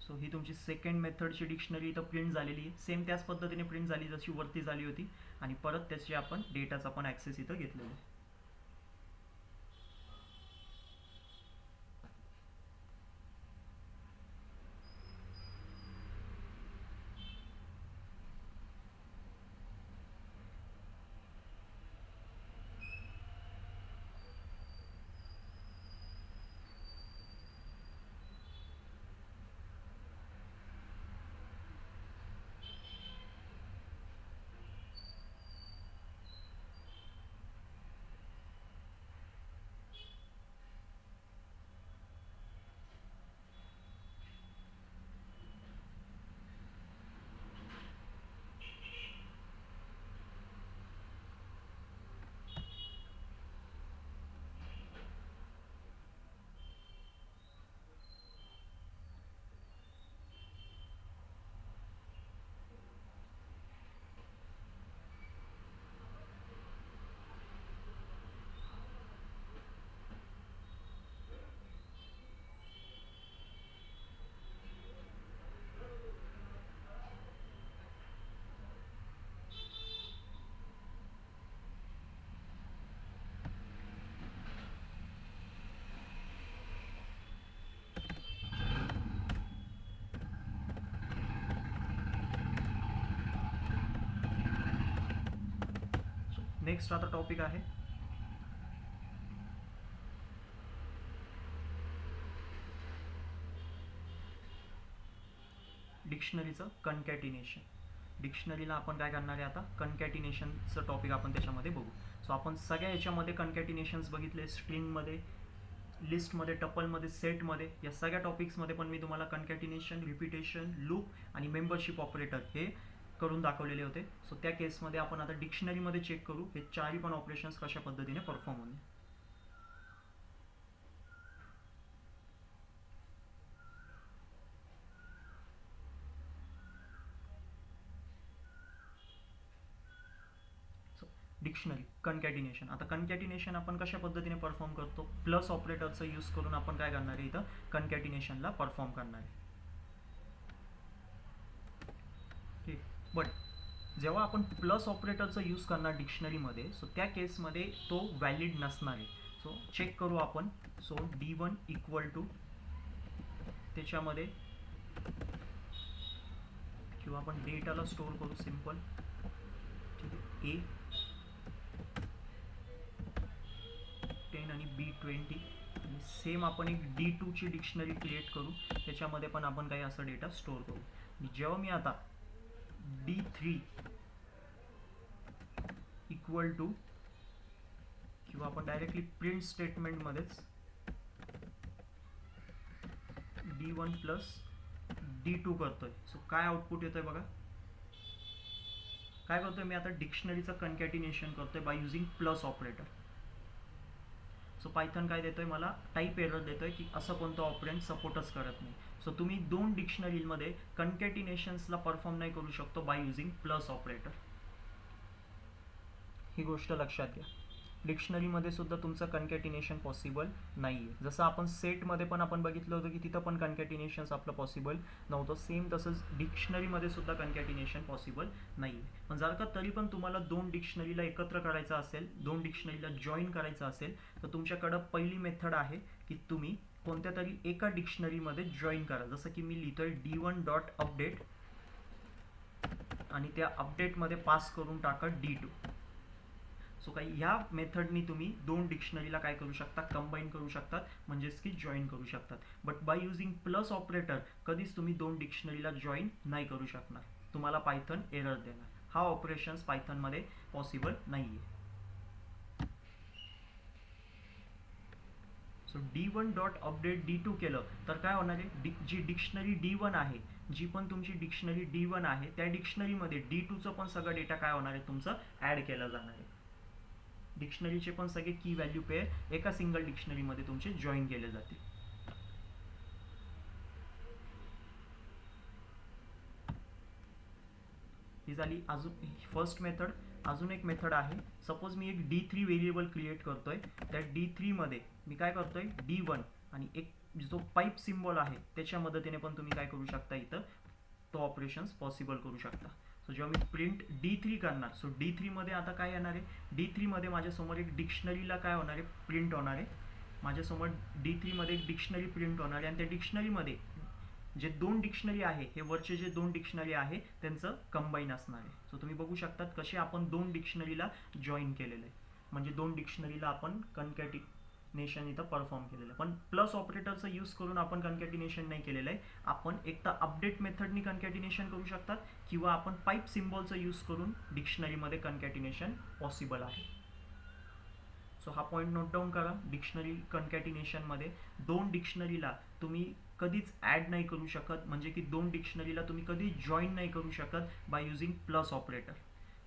सो ही तुमची सेकंड मेथडची डिक्शनरी इथं प्रिंट झालेली आहे. सेम त्याच पद्धतीने प्रिंट झाली जशी वरती झाली होती आणि परत त्याची आपण डेटाचा पण ॲक्सेस इथं घेतलेला आहे. नेक्स्ट आता टॉपिक आहे डिक्शनरीचं कन्कॅटिनेशन. डिक्शनरीला आपण काय करणार आहे आता कन्कॅटिनेशनचं टॉपिक आपण त्याच्यामध्ये बघू. सो आपण सगळ्या याच्यामध्ये कन्कॅटिनेशन्स बघितले, स्ट्रिंगमध्ये, लिस्टमध्ये, टपलमध्ये, सेटमध्ये, या सगळ्या टॉपिक्समध्ये पण मी तुम्हाला कन्कॅटिनेशन, रिपिटेशन, लूप आणि मेंबरशिप ऑपरेटर हे करून दाखवलेले होते. सो त्या केसमध्ये आपण आता डिक्शनरीमध्ये चेक करू हे चारही पण ऑपरेशन्स कशा पद्धतीने परफॉर्म होणे. डिक्शनरी कन्कॅटिनेशन. आता कन्कॅटिनेशन आपण कशा पद्धतीने परफॉर्म करतो, प्लस ऑपरेटरचा यूज करून आपण काय करणार आहे इथं कन्कॅटिनेशनला परफॉर्म करणार आहे. ठीक, बट जेव्हा आपण प्लस ऑपरेटरचा यूज करणार डिक्शनरीमध्ये सो त्या केसमध्ये तो व्हॅलिड नसणार आहे. सो चेक करू आपण. सो D1 इक्वल टू त्याच्यामध्ये किंवा आपण डेटाला स्टोअर करू सिम्पल, ठीक आहे, A10 आणि B20 आणि सेम आपण एक D2 ची डिक्शनरी क्रिएट करू, त्याच्यामध्ये पण आपण काही असं डेटा स्टोअर करू. जेव्हा मी आता D3 इक्वल टू किंवा आपण directly print स्टेटमेंटमध्येच D1 plus D2 करतोय. सो काय आउटपुट येतोय बघा. काय करतोय मी आता डिक्शनरीचं कन्कॅटिनेशन करतोय by using plus operator. So Python काय देतोय मला टाईप एरर देतोय की असं कोणतं ऑपरेंट सपोर्टच करत नाही. सो तुम्ही दोन डिक्शनरीमध्ये कन्कॅटिनेशन्सला परफॉर्म नाही करू शकतो बाय युझिंग प्लस ऑपरेटर. ही गोष्ट लक्षात घ्या. डिक्शनरीमध्ये सुद्धा तुमचं कन्कॅटिनेशन पॉसिबल नाही आहे. जसं आपण सेटमध्ये पण आपण बघितलं होतं की तिथं पण कन्कॅटिनेशन्स आपलं पॉसिबल नव्हतं, सेम तसंच डिक्शनरीमध्ये सुद्धा कन्कॅटिनेशन पॉसिबल नाही आहे. पण जर का तरी पण तुम्हाला दोन डिक्शनरीला एकत्र करायचं असेल, दोन डिक्शनरीला जॉईन करायचं असेल तर तुमच्याकडं पहिली मेथड आहे की तुम्ही कोणत्या तरी एका डिक्शनरीमध्ये जॉईन करा. जसं की मी लिहितोय D1 डॉट अपडेट आणि त्या अपडेटमध्ये पास करून टाका D2. सो काही ह्या मेथडनी तुम्ही दोन डिक्शनरीला काय करू शकता कंबाईन करू शकतात, म्हणजेच की जॉईन करू शकतात. But by using plus operator कधीच तुम्ही दोन डिक्शनरीला जॉईन नाही करू शकणार, तुम्हाला पायथन एरर देणार. हा ऑपरेशन्स पायथनमध्ये पॉसिबल नाही आहे. So D1 dot update D2 केलं तर काय होणार आहे, जी डिक्शनरी D1 आहे, जी पण तुमची डिक्शनरी D1 आहे त्या डिक्शनरीमध्ये D2चं पण सगळं डेटा काय होणार आहे तुमचं ॲड केलं जाणार आहे. डिक्शनरीचे पण सगळे की व्हॅल्यू पेअर एका सिंगल डिक्शनरीमध्ये तुमचे जॉईन केले जातील. ही झाली अजून फर्स्ट मेथड. अजून एक मेथड आहे. सपोज मी एक D3 व्हेरिएबल क्रिएट करतोय. त्या D3 मध्ये मी काय करतोय, D1 आणि एक जो पाईप सिम्बॉल आहे त्याच्या मदतीने पण तुम्ही काय करू शकता, इथं तो ऑपरेशन्स पॉसिबल करू शकता. सो जेव्हा मी प्रिंट D3 करणार, सो D3 मध्ये आता काय येणार आहे, D3 मध्ये माझ्यासमोर एक डिक्शनरीला काय होणार आहे, प्रिंट होणार आहे. माझ्यासमोर D3 मध्ये एक डिक्शनरी प्रिंट होणार आहे आणि त्या डिक्शनरीमध्ये जे दोन डिक्शनरी आहे, हे वरचे जे दोन डिक्शनरी आहे त्यांचं कंबाईन असणार आहे. सो तुम्ही बघू शकतात कसे आपण दोन डिक्शनरीला जॉईन केलेलं आहे, म्हणजे दोन डिक्शनरीला आपण कन्कॅटिनेशन इथं परफॉर्म केलेलं आहे. पण प्लस ऑपरेटरचा यूज करून आपण कन्कॅटिनेशन नाही केलेलं आहे. आपण एक तर अपडेट मेथडनी कन्कॅटिनेशन करू शकतात किंवा आपण पाईप सिम्बॉलचा यूज करून डिक्शनरीमध्ये कन्कॅटिनेशन पॉसिबल आहे. सो हा पॉईंट नोट डाऊन करा. डिक्शनरी कन्कॅटिनेशनमध्ये दोन डिक्शनरीला तुम्ही कधीच ॲड नाही करू शकत, म्हणजे की दोन डिक्शनरीला तुम्ही कधी जॉईन नाही करू शकत बाय युझिंग प्लस ऑपरेटर.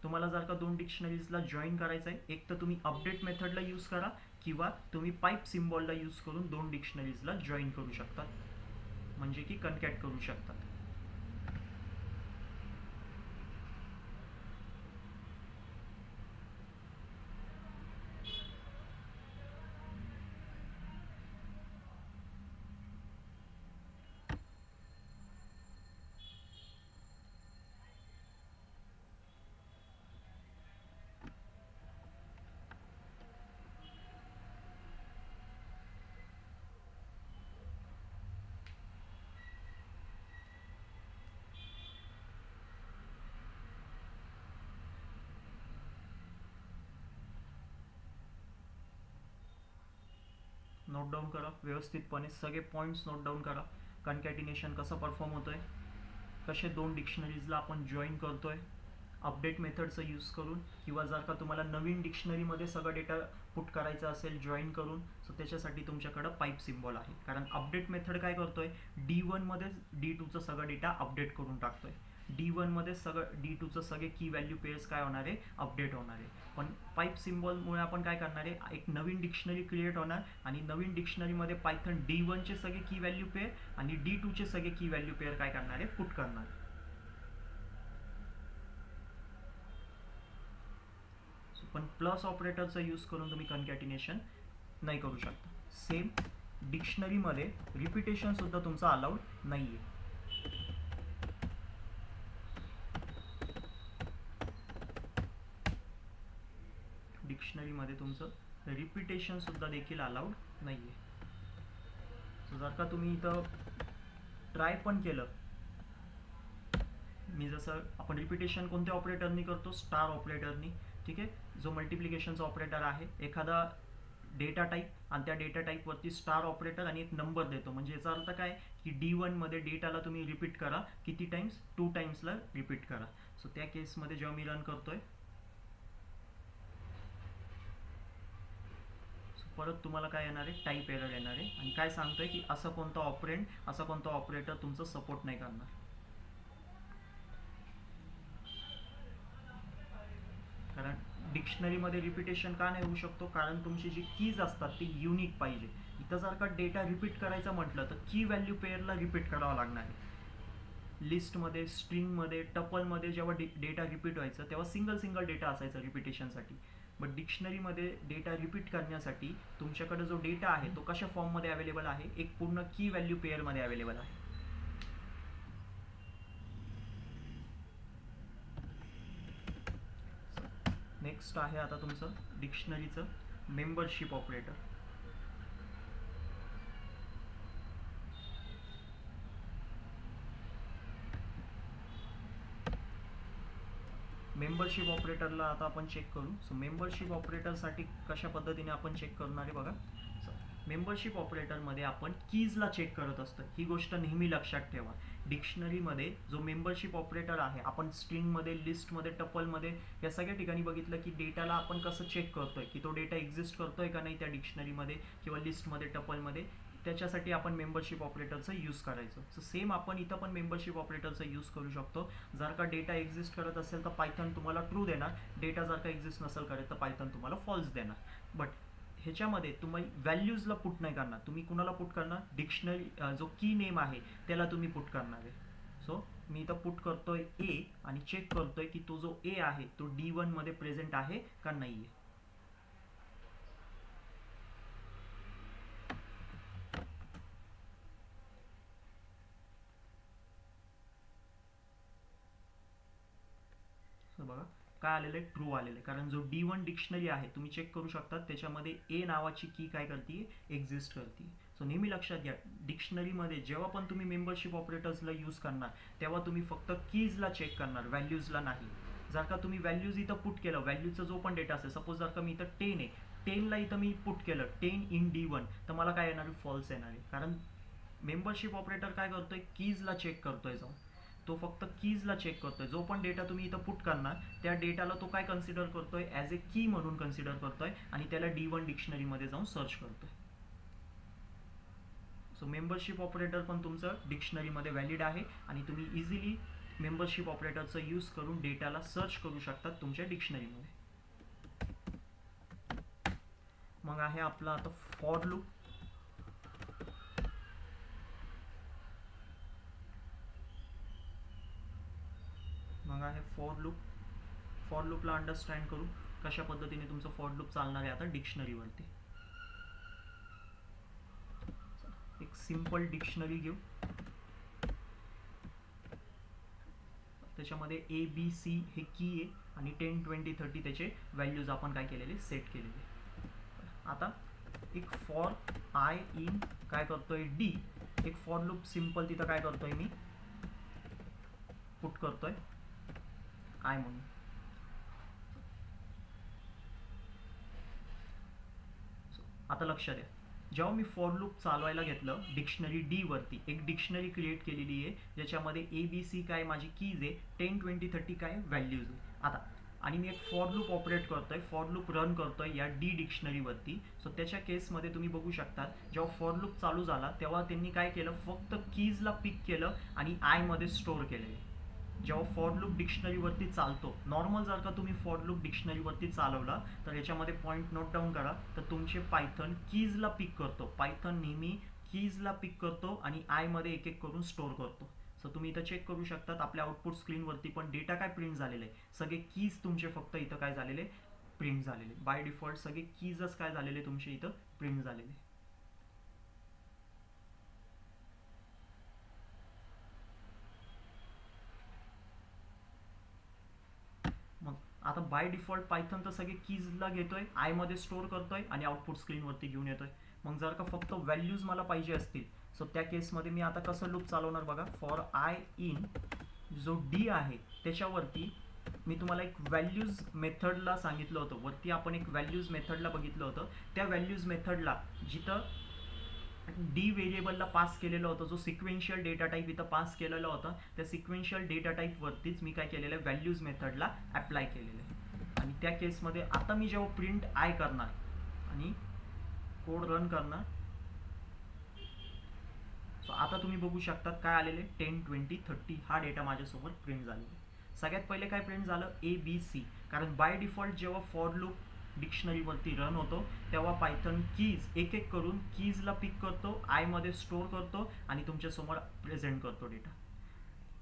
तुम्हाला जर का दोन डिक्शनरीजला जॉईन करायचं आहे, एक तर तुम्ही अपडेट मेथडला यूज करा किंवा तुम्ही पाईप सिम्बॉलला यूज करून दोन डिक्शनरीजला जॉईन करू शकता, म्हणजे की कन्कॅट करू शकतात. नोट डाऊन करा व्यवस्थितपणे, सगळे पॉईंट्स नोट डाऊन करा. कन्कॅटिनेशन कसं परफॉर्म होतोय, कसे दोन डिक्शनरीजला आपण जॉईन करतोय अपडेट मेथडचा यूज करून, किंवा जर का तुम्हाला नवीन डिक्शनरीमध्ये सगळा डेटा पुट करायचा असेल जॉईन करून, सो त्याच्यासाठी तुमच्याकडं पाईप सिम्बॉल आहे. कारण अपडेट मेथड काय करतोय, D1 मध्ये D2चा सगळा डेटा अपडेट करून टाकतोय. D1 मध्ये सगळं D2चं सगळे की व्हॅल्यू पेअर्स काय होणार आहे, अपडेट होणार आहे. पण पाईप सिम्बॉलमुळे आपण काय करणार आहे, एक नवीन डिक्शनरी क्रिएट होणार आणि नवीन डिक्शनरीमध्ये पायथन D1चे सगळे की व्हॅल्यू पेअर आणि D2चे सगळे की व्हॅल्यू पेअर काय करणार आहे, पुट करणार आहे. पण प्लस ऑपरेटरचा यूज करून तुम्ही कन्कॅटिनेशन नाही करू शकता. सेम डिक्शनरीमध्ये रिपिटेशन सुद्धा तुमचं अलाउड नाही आहे. डिक्शनरीमध्ये तुमचं रिपिटेशन सुद्धा देखील अलाउड नाही आहे. सो जर का तुम्ही इथं ट्राय पण केलं, मी जसं आपण रिपिटेशन कोणत्या ऑपरेटरनी करतो, स्टार ऑपरेटरनी. ठीक आहे, जो मल्टिप्लिकेशनचा ऑपरेटर आहे, एखादा डेटा टाईप आणि त्या डेटा टाईपवरती स्टार ऑपरेटर आणि एक नंबर देतो. म्हणजे याचा अर्थ काय की D1 मध्ये डेटाला तुम्ही रिपीट करा, किती टाइम्स, 2 टाइम्सला रिपीट करा. सो त्या केसमध्ये जेव्हा मी रन करतोय, परत तुम्हाला काय येणार आहे, टाईप एरर येणार आहे आणि काय सांगतोय की असं कोणता ऑपरेंड, असा कोणता ऑपरेटर तुमचं सपोर्ट नाही करणार. कारण डिक्शनरीमध्ये रिपिटेशन का नाही होऊ शकतो, कारण तुमची जी कीज असतात ती युनिक पाहिजे. इथं जर का डेटा रिपीट करायचा म्हटलं तर की व्हॅल्यू पेअरला रिपीट करावं लागणार आहे. लिस्टमध्ये, स्ट्रिंगमध्ये, टपलमध्ये जेव्हा डेटा रिपीट व्हायचं तेव्हा सिंगल डेटा असायचा रिपिटेशनसाठी. बट डिक्शनरीमध्ये डेटा रिपीट करण्यासाठी तुमच्याकडे जो डेटा आहे तो कशा फॉर्ममध्ये अवेलेबल आहे, एक पूर्ण की व्हॅल्यू पेअरमध्ये अवेलेबल आहे. नेक्स्ट आहे आता तुमचं डिक्शनरीचं मेंबरशिप ऑपरेटर. मेंबरशिप ऑपरेटरला आता आपण चेक करू. सो मेंबरशिप ऑपरेटरसाठी कशा पद्धतीने आपण चेक करणार आहे बघा. मेंबरशिप ऑपरेटरमध्ये आपण कीजला चेक करत असतो, ही गोष्ट नेहमी लक्षात ठेवा. डिक्शनरीमध्ये जो मेंबरशिप ऑपरेटर आहे, आपण स्ट्रिंगमध्ये, लिस्टमध्ये, टपलमध्ये या सगळ्या ठिकाणी बघितलं की डेटाला आपण कसं चेक करतोय की तो डेटा एक्झिस्ट करतोय का नाही त्या डिक्शनरीमध्ये किंवा लिस्टमध्ये, टपलमध्ये. त्याच्यासाठी आपण मेंबरशिप ऑपरेटरचा यूज करायचं. सो सेम आपण इथं पण मेंबरशिप ऑपरेटरचा यूज करू शकतो. जर का डेटा एक्झिस्ट करत असेल तर पायथन तुम्हाला ट्रू देणार, डेटा जर का एक्झिस्ट नसेल करत तर पायथन तुम्हाला फॉल्स देणार. बट ह्याच्यामध्ये तुम्ही व्हॅल्यूजला पुट नाही करणार, तुम्ही कुणाला पुट करणार, डिक्शनरी जो की नेम आहे त्याला तुम्ही पुट करणार आहे. सो मी इथं पुट करतोय ए आणि चेक करतोय की तो जो ए आहे तो D1 मध्ये प्रेझेंट आहे का नाही आहे. सो बघा काय आलेलं आहे, ट्रू आलेलं आहे, कारण जो D1 डिक्शनरी आहे तुम्ही चेक करू शकता त्याच्यामध्ये ए नावाची की काय करते, एक्झिस्ट करते. सो नेहमी लक्षात घ्या, डिक्शनरीमध्ये जेव्हा पण तुम्ही मेंबरशिप ऑपरेटर्सला यूज करणार तेव्हा तुम्ही फक्त कीजला चेक करणार, व्हॅल्यूजला नाही. जर का तुम्ही व्हॅल्यूज इथं पुट केलं, व्हॅल्यूचा जो पण डेटा असेल, सपोज जर का मी इथं 10 आहे, 10ला इथं मी पुट केलं 10 इन D1, तर मला काय येणार आहे, फॉल्स येणार आहे. कारण मेंबरशिप ऑपरेटर काय करतोय, कीजला चेक करतोय जाऊन, तो फक्त कीजला चेक करतोय. जो पण डेटा तुम्ही इथं पुट करणार त्या डेटाला तो काय कन्सिडर करतोय, ॲज ए की म्हणून कन्सिडर करतोय आणि त्याला D1 डिक्शनरीमध्ये जाऊन सर्च करतोय. सो मेंबरशिप ऑपरेटर पण तुमचं डिक्शनरीमध्ये व्हॅलिड आहे आणि तुम्ही इझिली मेंबरशिप ऑपरेटरचा यूज करून डेटाला सर्च करू शकतात तुमच्या डिक्शनरीमध्ये. मग आहे आपला आता फॉर लूप. मग आहे फॉर लूप. फॉर लूपला अंडरस्टँड करू कशा पद्धतीने तुमचं फॉर लूप चालणार आहे आता डिक्शनरीवरती. एक सिंपल डिक्शनरी घेऊ, त्याच्यामध्ये ABC हे की आहे आणि 10, 20, 30 त्याचे व्हॅल्यूज आपण काय केलेले, सेट केलेले. आता एक फॉर आय इन काय करतोय D, एक फॉर लूप सिंपल तिथं काय करतोय मी, पुट करतोय आय म्हणून. आता लक्षात द्या, जेव्हा मी फॉर लूप चालवायला घेतलं डिक्शनरी D वरती, एक डिक्शनरी क्रिएट केलेली आहे ज्याच्यामध्ये ABC काय माझी कीज आहे, 10, 20, 30 काय व्हॅल्यूज आहे. आता आणि मी एक फॉर लूप ऑपरेट करतोय, फॉर लूप रन करतोय या D डिक्शनरीवरती. सो त्याच्या केसमध्ये तुम्ही बघू शकता, जेव्हा फॉर लूप चालू झाला तेव्हा त्यांनी काय केलं, फक्त कीजला पिक केलं आणि आयमध्ये स्टोअर केले. जेव्हा फॉर लूप डिक्शनरीवरती चालतो, नॉर्मल जर का तुम्ही फॉर लूप डिक्शनरीवरती चालवला तर याच्यामध्ये पॉईंट नोट डाऊन करा, तर तुमचे पायथन कीजला पिक करतो. पायथन नेहमी कीजला पिक करतो आणि आयमध्ये एक एक करून स्टोअर करतो. सो तुम्ही इथं चेक करू शकतात आपल्या आउटपुट स्क्रीनवरती पण डेटा काय प्रिंट झालेले आहे, सगळे कीज तुमचे फक्त इथं काय झालेले, प्रिंट झालेले. बाय डिफॉल्ट सगळे कीजच काय झालेले तुमचे इथं प्रिंट झालेले. मग आता बाय डिफॉल्ट पायथन तर सगळे कीजला घेतोय, आयमध्ये स्टोअर करतोय आणि आउटपुट स्क्रीनवरती घेऊन येतोय. मग जर का फक्त व्हॅल्यूज मला पाहिजे असतील, सो त्या केसमध्ये मी आता कसं लूप चालवणार बघा, फॉर आय इन जो D आहे त्याच्यावरती मी तुम्हाला एक व्हॅल्यूज मेथडला सांगितलं होतं, वरती आपण एक व्हॅल्यूज मेथडला बघितलं होतं. त्या व्हॅल्यूज मेथडला जिथं D व्हेरिएबलला पास केलेलं होतं, जो सिक्वेन्शियल डेटा टाईप इथं पास केलेला होता, त्या सिक्वेन्शियल डेटा टाईपवरतीच मी काय केलेलं आहे, व्हॅल्यूज मेथडला अप्लाय केलेलं आहे. आणि त्या केसमध्ये आता मी जेव्हा प्रिंट आय करणार आणि कोड रन करणार, सो आता तुम्ही बघू शकतात काय आलेले, 10, 20, 30 हा डेटा माझ्यासमोर प्रिंट झालेला. सगळ्यात पहिले काय प्रिंट झालं, ABC, कारण बाय डिफॉल्ट जेव्हा फॉर लूप डिक्शनरीवरती रन होतो तेव्हा पायथन कीज एक एक करून कीजला पिक करतो, आयमध्ये स्टोअर करतो आणि तुमच्यासमोर प्रेझेंट करतो डेटा.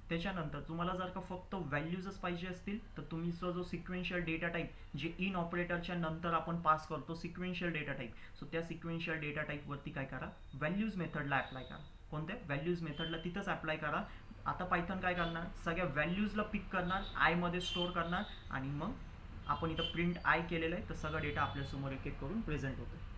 त्याच्यानंतर तुम्हाला जर का फक्त व्हॅल्यूजच पाहिजे असतील तर तुम्ही जो सिक्वेन्शियल डेटा टाईप जे इन ऑपरेटरच्या नंतर आपण पास करतो सिक्वेन्शियल डेटा टाईप, सो त्या सिक्वेन्शियल डेटा टाईपवरती काय करा, व्हॅल्यूज मेथडला अप्लाय करा. कोणत्या व्हॅल्यूज मेथडला तिथंच अप्लाय करा. आता पायथन काय करणार, सगळ्या व्हॅल्यूजला पिक करणार, आयमध्ये स्टोअर करणार आणि मग आपण इथं प्रिंट आय केलेलं आहे तर सगळा डेटा आपल्यासमोर एक एक करून प्रेझेंट होतो.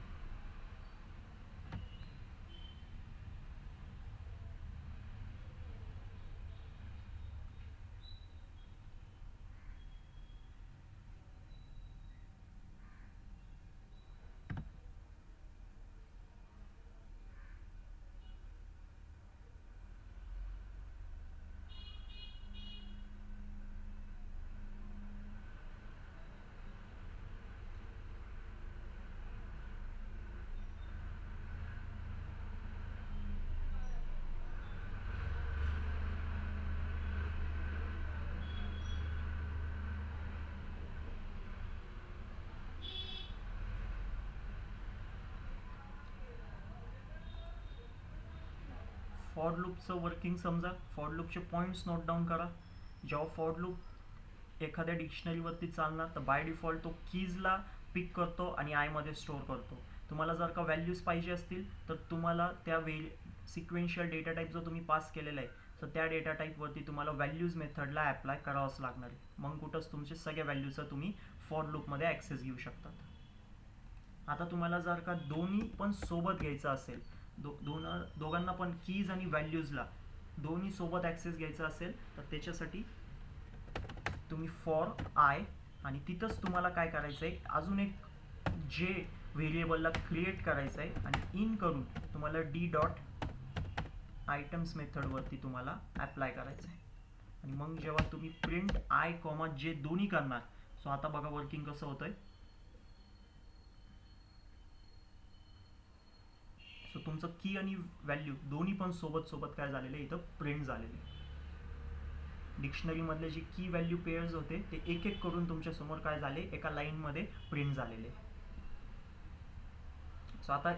फॉर लूपचं वर्किंग समजा, फॉर लूपचे पॉईंट्स नोट डाऊन करा. जेव्हा फॉर लूप एखाद्या डिक्शनरीवरती चालणार तर बाय डिफॉल्ट तो कीजला पिक करतो आणि आयमध्ये स्टोअर करतो. तुम्हाला जर का व्हॅल्यूज पाहिजे असतील तर तुम्हाला त्या सिक्वेन्शियल डेटा टाईप जो तुम्ही पास केलेला आहे तर त्या डेटा टाईपवरती तुम्हाला व्हॅल्यूज मेथडला ॲप्लाय करावंच लागणार आहे. मग कुठंच तुमचे सगळ्या व्हॅल्यूचा तुम्ही फॉर लूपमध्ये ॲक्सेस घेऊ शकतात. आता तुम्हाला जर का दोन्ही पण सोबत घ्यायचं असेल, दोघांना पण कीज आणि व्हॅल्यूजला दोन्ही सोबत ॲक्सेस घ्यायचा असेल तर त्याच्यासाठी तुम्ही फॉर आय आणि तिथंच तुम्हाला काय करायचं आहे, अजून एक जे व्हेरिएबलला क्रिएट करायचं आहे आणि इन करून तुम्हाला डी डॉट आयटम्स मेथडवरती तुम्हाला ॲप्लाय करायचं आहे. आणि मग जेव्हा तुम्ही प्रिंट आय कॉमा जे दोन्ही करणार, सो आता बघा वर्किंग कसं होतंय. सो तुमचं की आणि व्हॅल्यू दोन्ही पण सोबत सोबत काय झालेले इथं प्रिंट झालेले. डिक्शनरीमधले जे की व्हॅल्यू पेअर्स होते ते एक एक करून तुमच्या समोर काय झाले, एका लाईनमध्ये प्रिंट झालेले. सो आता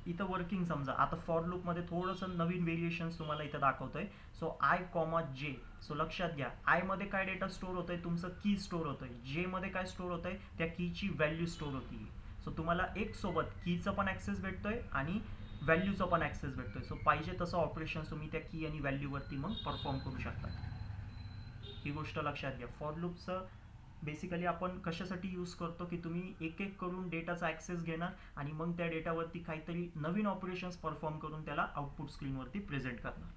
इथं वर्किंग समजा, आता फॉर लूपमध्ये थोडंसं नवीन व्हेरिएशन्स तुम्हाला इथं दाखवतोय. सो आय कॉमा जे, सो लक्षात घ्या आयमध्ये काय डेटा स्टोअर होतोय, तुमचं की स्टोअर होतोय. जेमध्ये काय स्टोअर होतंय, त्या कीची व्हॅल्यू स्टोअर होती. सो तुम्हाला एक सोबत कीचा पण ॲक्सेस भेटतोय आणि व्हॅल्यूचा पण ॲक्सेस भेटतोय. सो पाहिजे तसं ऑपरेशन्स तुम्ही त्या की आणि व्हॅल्यूवरती मग परफॉर्म करू शकता. ही गोष्ट लक्षात घ्या. फॉर लूपचं बेसिकली आपण कशासाठी यूज करतो की तुम्ही एक एक करून डेटाचा ॲक्सेस घेणार आणि मग त्या डेटावरती काहीतरी नवीन ऑपरेशन्स परफॉर्म करून त्याला आउटपुट स्क्रीनवरती प्रेझेंट करणार.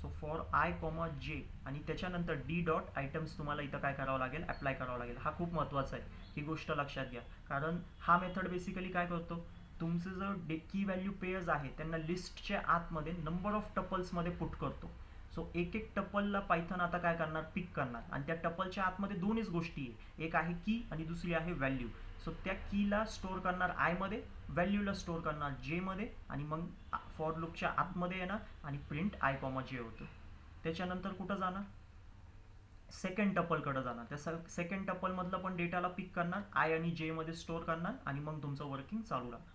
सो फॉर आय कॉमा जे आणि त्याच्यानंतर डी डॉट आयटम्स तुम्हाला इथं काय करावं लागेल, ॲप्लाय करावं लागेल. हा खूप महत्त्वाचा आहे, ही गोष्ट लक्षात घ्या. कारण हा मेथड बेसिकली काय करतो, तुमचे जो की व्हॅल्यू पेयर्स आहे त्यांना लिस्टच्या आतमध्ये नंबर ऑफ टपल्समध्ये पुट करतो. सो एक एक टपलला पायथन आता काय करणार, पिक करणार आणि त्या टपलच्या आतमध्ये दोनच गोष्टी आहे, एक आहे की आणि दुसरी आहे व्हॅल्यू. सो त्या कीला स्टोअर करणार आयमध्ये, व्हॅल्यूला स्टोअर करणार जेमध्ये आणि मग फॉर लूपच्या आतमध्ये येणार आणि प्रिंट आय कॉमा जे होतं. त्याच्यानंतर कुठं जाणार, सेकंड टपलकडे जाणार. त्या सेकंड टपलमधलं पण डेटाला पिक करणार, आय आणि जे मध्ये स्टोअर करणार आणि मग तुमचं वर्किंग चालू राहणार.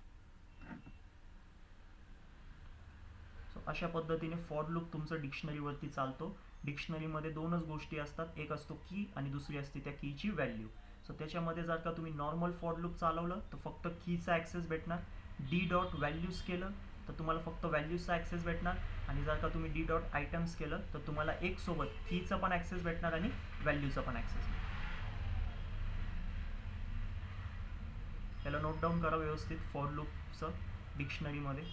सो अशा पद्धतीने फॉर लूप तुमचं डिक्शनरीवरती चालतो. डिक्शनरीमध्ये दोनच गोष्टी असतात, एक असतो की आणि दुसरी असते त्या कीची व्हॅल्यू. सो त्याच्यामध्ये जर का तुम्ही नॉर्मल फॉर लूप चालवलं तर फक्त कीचा ॲक्सेस भेटणार. डी डॉट व्हॅल्यूज केलं तर तुम्हाला फक्त व्हॅल्यूजचा ॲक्सेस भेटणार आणि जर का तुम्ही डी डॉट आयटम्स केलं तर तुम्हाला एक सोबत कीचा पण ॲक्सेस भेटणार आणि व्हॅल्यूचा पण ॲक्सेस भेटणार. त्याला नोट डाऊन करा व्यवस्थित फॉर लूपचं डिक्शनरीमध्ये.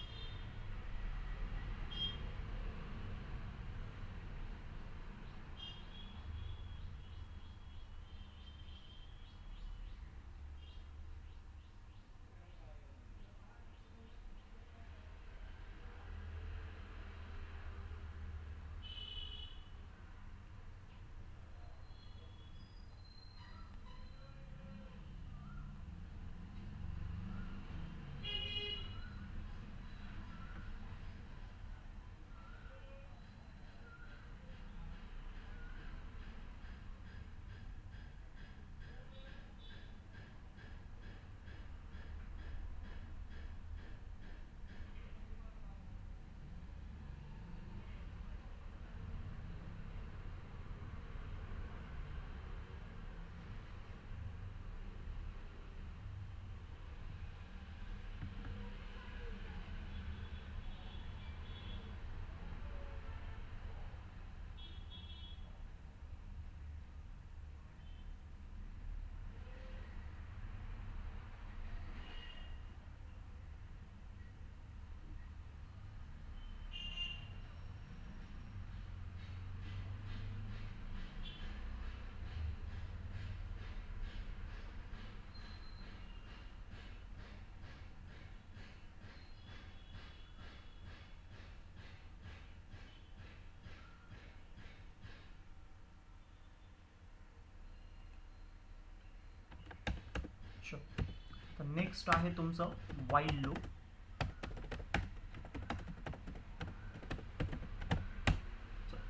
तर नेक्स्ट आहे तुमचं वाईल लूप.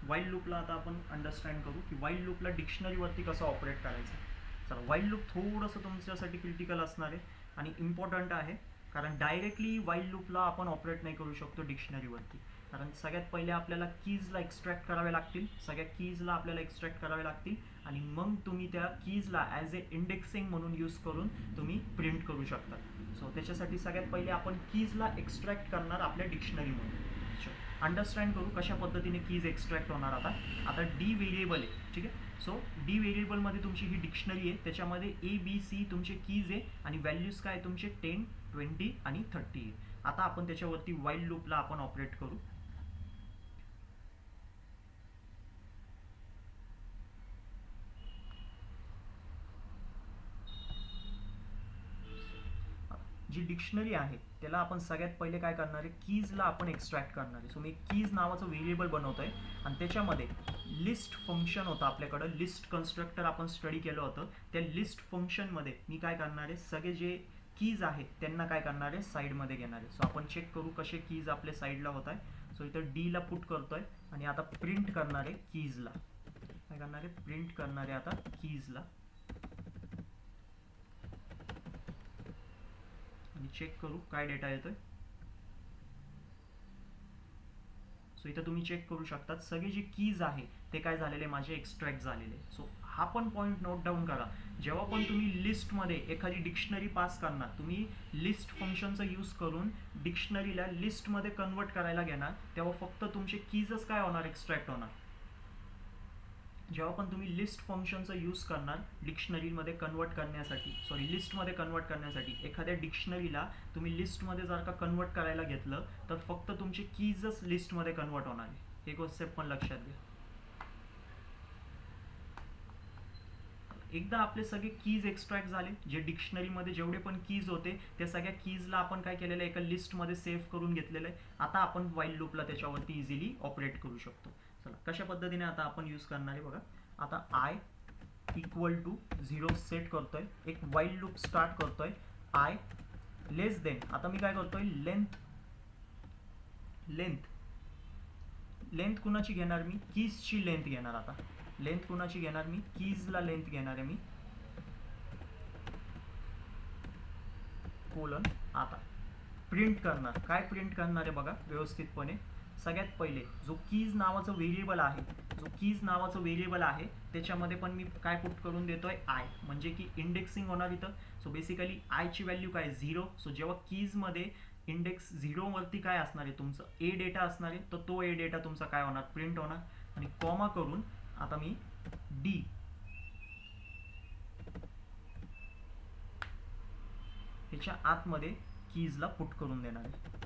वाईल लूपला आता आपण अंडरस्टँड करू की वाईल लूपला डिक्शनरीवरती कसं ऑपरेट करायचं. तर वाईल लूप थोडंसं तुमच्यासाठी क्रिटिकल असणार आहे आणि इम्पॉर्टंट आहे. कारण डायरेक्टली वाईल लूपला आपण ऑपरेट नाही करू शकतो डिक्शनरीवरती. कारण सगळ्यात पहिले आपल्याला कीजला एक्स्ट्रॅक्ट करावे लागतील, सगळ्या कीजला आपल्याला एक्स्ट्रॅक्ट करावे लागतील आणि मग तुम्ही त्या कीजला ॲज ए इंडेक्सिंग म्हणून यूज करून तुम्ही प्रिंट करू शकता. सो त्याच्यासाठी सगळ्यात पहिले आपण कीजला एक्स्ट्रॅक्ट करणार आपल्या डिक्शनरीमधून. अंडरस्टँड करू कशा पद्धतीने कीज एक्स्ट्रॅक्ट होणार. आता डी व्हेरिएबल आहे, ठीक आहे. सो डी व्हेरिएबलमध्ये तुमची ही डिक्शनरी आहे, त्याच्यामध्ये ABC तुमचे कीज आहे आणि व्हॅल्यूज काय तुमचे 10, 20 आणि 30 आहे. आता आपण त्याच्यावरती वाईल लूपला आपण ऑपरेट करू. जी डिक्शनरी आहे त्याला आपण सगळ्यात पहिले काय करणार आहे, कीजला आपण एक्स्ट्रॅक्ट करणार आहे. सो मी कीज नावाचं व्हेरिएबल बनवतोय आणि त्याच्यामध्ये लिस्ट फंक्शन होतं आपल्याकडं, लिस्ट कन्स्ट्रक्टर आपण स्टडी केलं होतं. त्या लिस्ट फंक्शनमध्ये मी काय करणार आहे, सगळे जे कीज आहेत त्यांना काय करणार आहे, साईडमध्ये घेणार आहे. सो आपण चेक करू कसे कीज आपल्या साईडला होत आहे. सो इथं डीला पुट करतोय आणि आता प्रिंट करणार आहे कीजला. काय करणार आहे, प्रिंट करणार आहे आता कीजला आणि चेक करू काय डेटा येतोय. सो इथं तुम्ही चेक करू शकतात सगळे जे कीज आहे ते काय झालेले माझे एक्स्ट्रॅक्ट झालेले. सो हा पण पॉईंट नोट डाऊन करा, जेव्हा पण तुम्ही लिस्टमध्ये एखादी डिक्शनरी पास करणार, तुम्ही लिस्ट फंक्शनचा यूज करून डिक्शनरीला लिस्टमध्ये कन्वर्ट करायला घेणार, तेव्हा फक्त तुमचे कीजच काय होणार, एक्स्ट्रॅक्ट होणार. जेव्हा पण तुम्ही लिस्ट फंक्शनचा यूज करणार डिक्शनरीमध्ये कन्वर्ट करण्यासाठी, लिस्टमध्ये कन्वर्ट करण्यासाठी, एखाद्या डिक्शनरीला तुम्ही लिस्टमध्ये जर का कन्वर्ट करायला घेतलं तर फक्त तुमचे कीजच लिस्टमध्ये कन्वर्ट होणार आहे. हे कॉन्सेप्ट पण लक्षात घ्या. एकदा आपले सगळे कीज एक्स्ट्रॅक्ट झाले, जे डिक्शनरीमध्ये जेवढे पण कीज होते त्या सगळ्या कीजला आपण काय केलेलं आहे, एका लिस्टमध्ये सेव्ह करून घेतलेलं आहे. आता आपण वाईल लूपला त्याच्यावरती इझिली ऑपरेट करू शकतो. चला कशा पद्धतीने आता आपण यूज करणार आहे बघा. आता आय इक्वल टू 0 सेट करतोय, एक वाईल लूप स्टार्ट करतोय. आय लेस देन, आता मी काय करतोय, लेंथ कुणाची घेणार मी, कीजची लेंथ घेणार. आता लेंथ कुणाची घेणार मी, कीजला लेंथ घेणार आहे मी, कोलन. आता प्रिंट करणार, काय प्रिंट करणार आहे बघा व्यवस्थितपणे. सगळ्यात पहिले जो कीज नावाचं व्हेरिएबल आहे त्याच्यामध्ये पण मी काय पुट करून देतोय, आय, म्हणजे की इंडेक्सिंग होणार इथं. सो बेसिकली आयची व्हॅल्यू काय, 0. सो जेव्हा कीजमध्ये इंडेक्स 0 वरती काय असणार आहे, तुमचं ए डेटा असणार आहे, तर तो ए डेटा तुमचा काय होणार, प्रिंट होणार. आणि कॉमा करून आता मी डी ह्याच्या आतमध्ये कीजला पुट करून देणार आहे.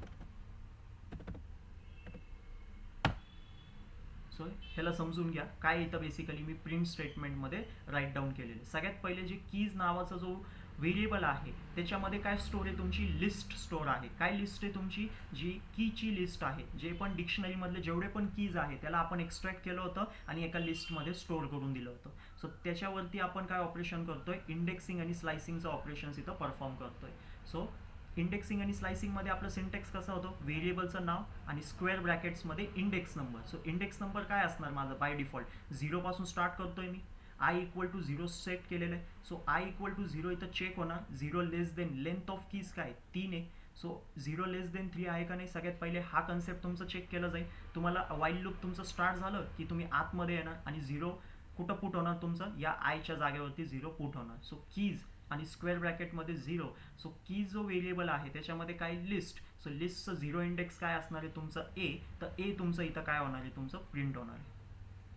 सो ह्याला समजून घ्या काय इथं बेसिकली मी प्रिंट स्टेटमेंटमध्ये राईट डाऊन केलेले. सगळ्यात पहिले जे कीज नावाचा जो व्हेरिएबल आहे त्याच्यामध्ये काय स्टोर आहे, तुमची लिस्ट स्टोर आहे. काय लिस्ट आहे तुमची, जी कीची लिस्ट आहे. जे पण डिक्शनरीमधले जेवढे पण कीज आहे त्याला आपण एक्स्ट्रॅक्ट केलं होतं आणि एका लिस्टमध्ये स्टोअर करून दिलं होतं. सो त्याच्यावरती आपण काय ऑपरेशन करतोय, इंडेक्सिंग आणि स्लायसिंगचं ऑपरेशन्स इथं परफॉर्म करतोय. सो इंडेक्सिंग आणि स्लायसिंगमध्ये आपलं सिंटेक्स कसं होतं, व्हेरिएबलचं नाव आणि स्क्वेअर ब्रॅकेट्समध्ये index number. So index number काय असणार माझं, बाय डिफॉल्ट 0 पासून स्टार्ट करतोय मी. आय इक्वल टू 0 सेट केलेलं आहे. सो आय इक्वल टू 0 इथं चेक होणार. 0 less than length of keys काय 3 आहे. सो 0 लेस देन 3 आहे का नाही, सगळ्यात पहिले हा कन्सेप्ट तुमचं चेक केलं जाईल. तुम्हाला वाईल लूप तुमचं स्टार्ट झालं की तुम्ही आतमध्ये येणार आणि 0 कुठं पुट होणार तुमचं, या आयच्या जागेवरती 0 पुट होणार. सो कीज आणि स्क्वेअर ब्रॅकेटमध्ये 0. सो की जो व्हेरिएबल आहे त्याच्यामध्ये काय, लिस्ट. सो लिस्टचं 0 इंडेक्स काय असणार आहे तुमचं, ए. तर ए तुमचं इथं काय होणार आहे, तुमचं प्रिंट होणार आहे.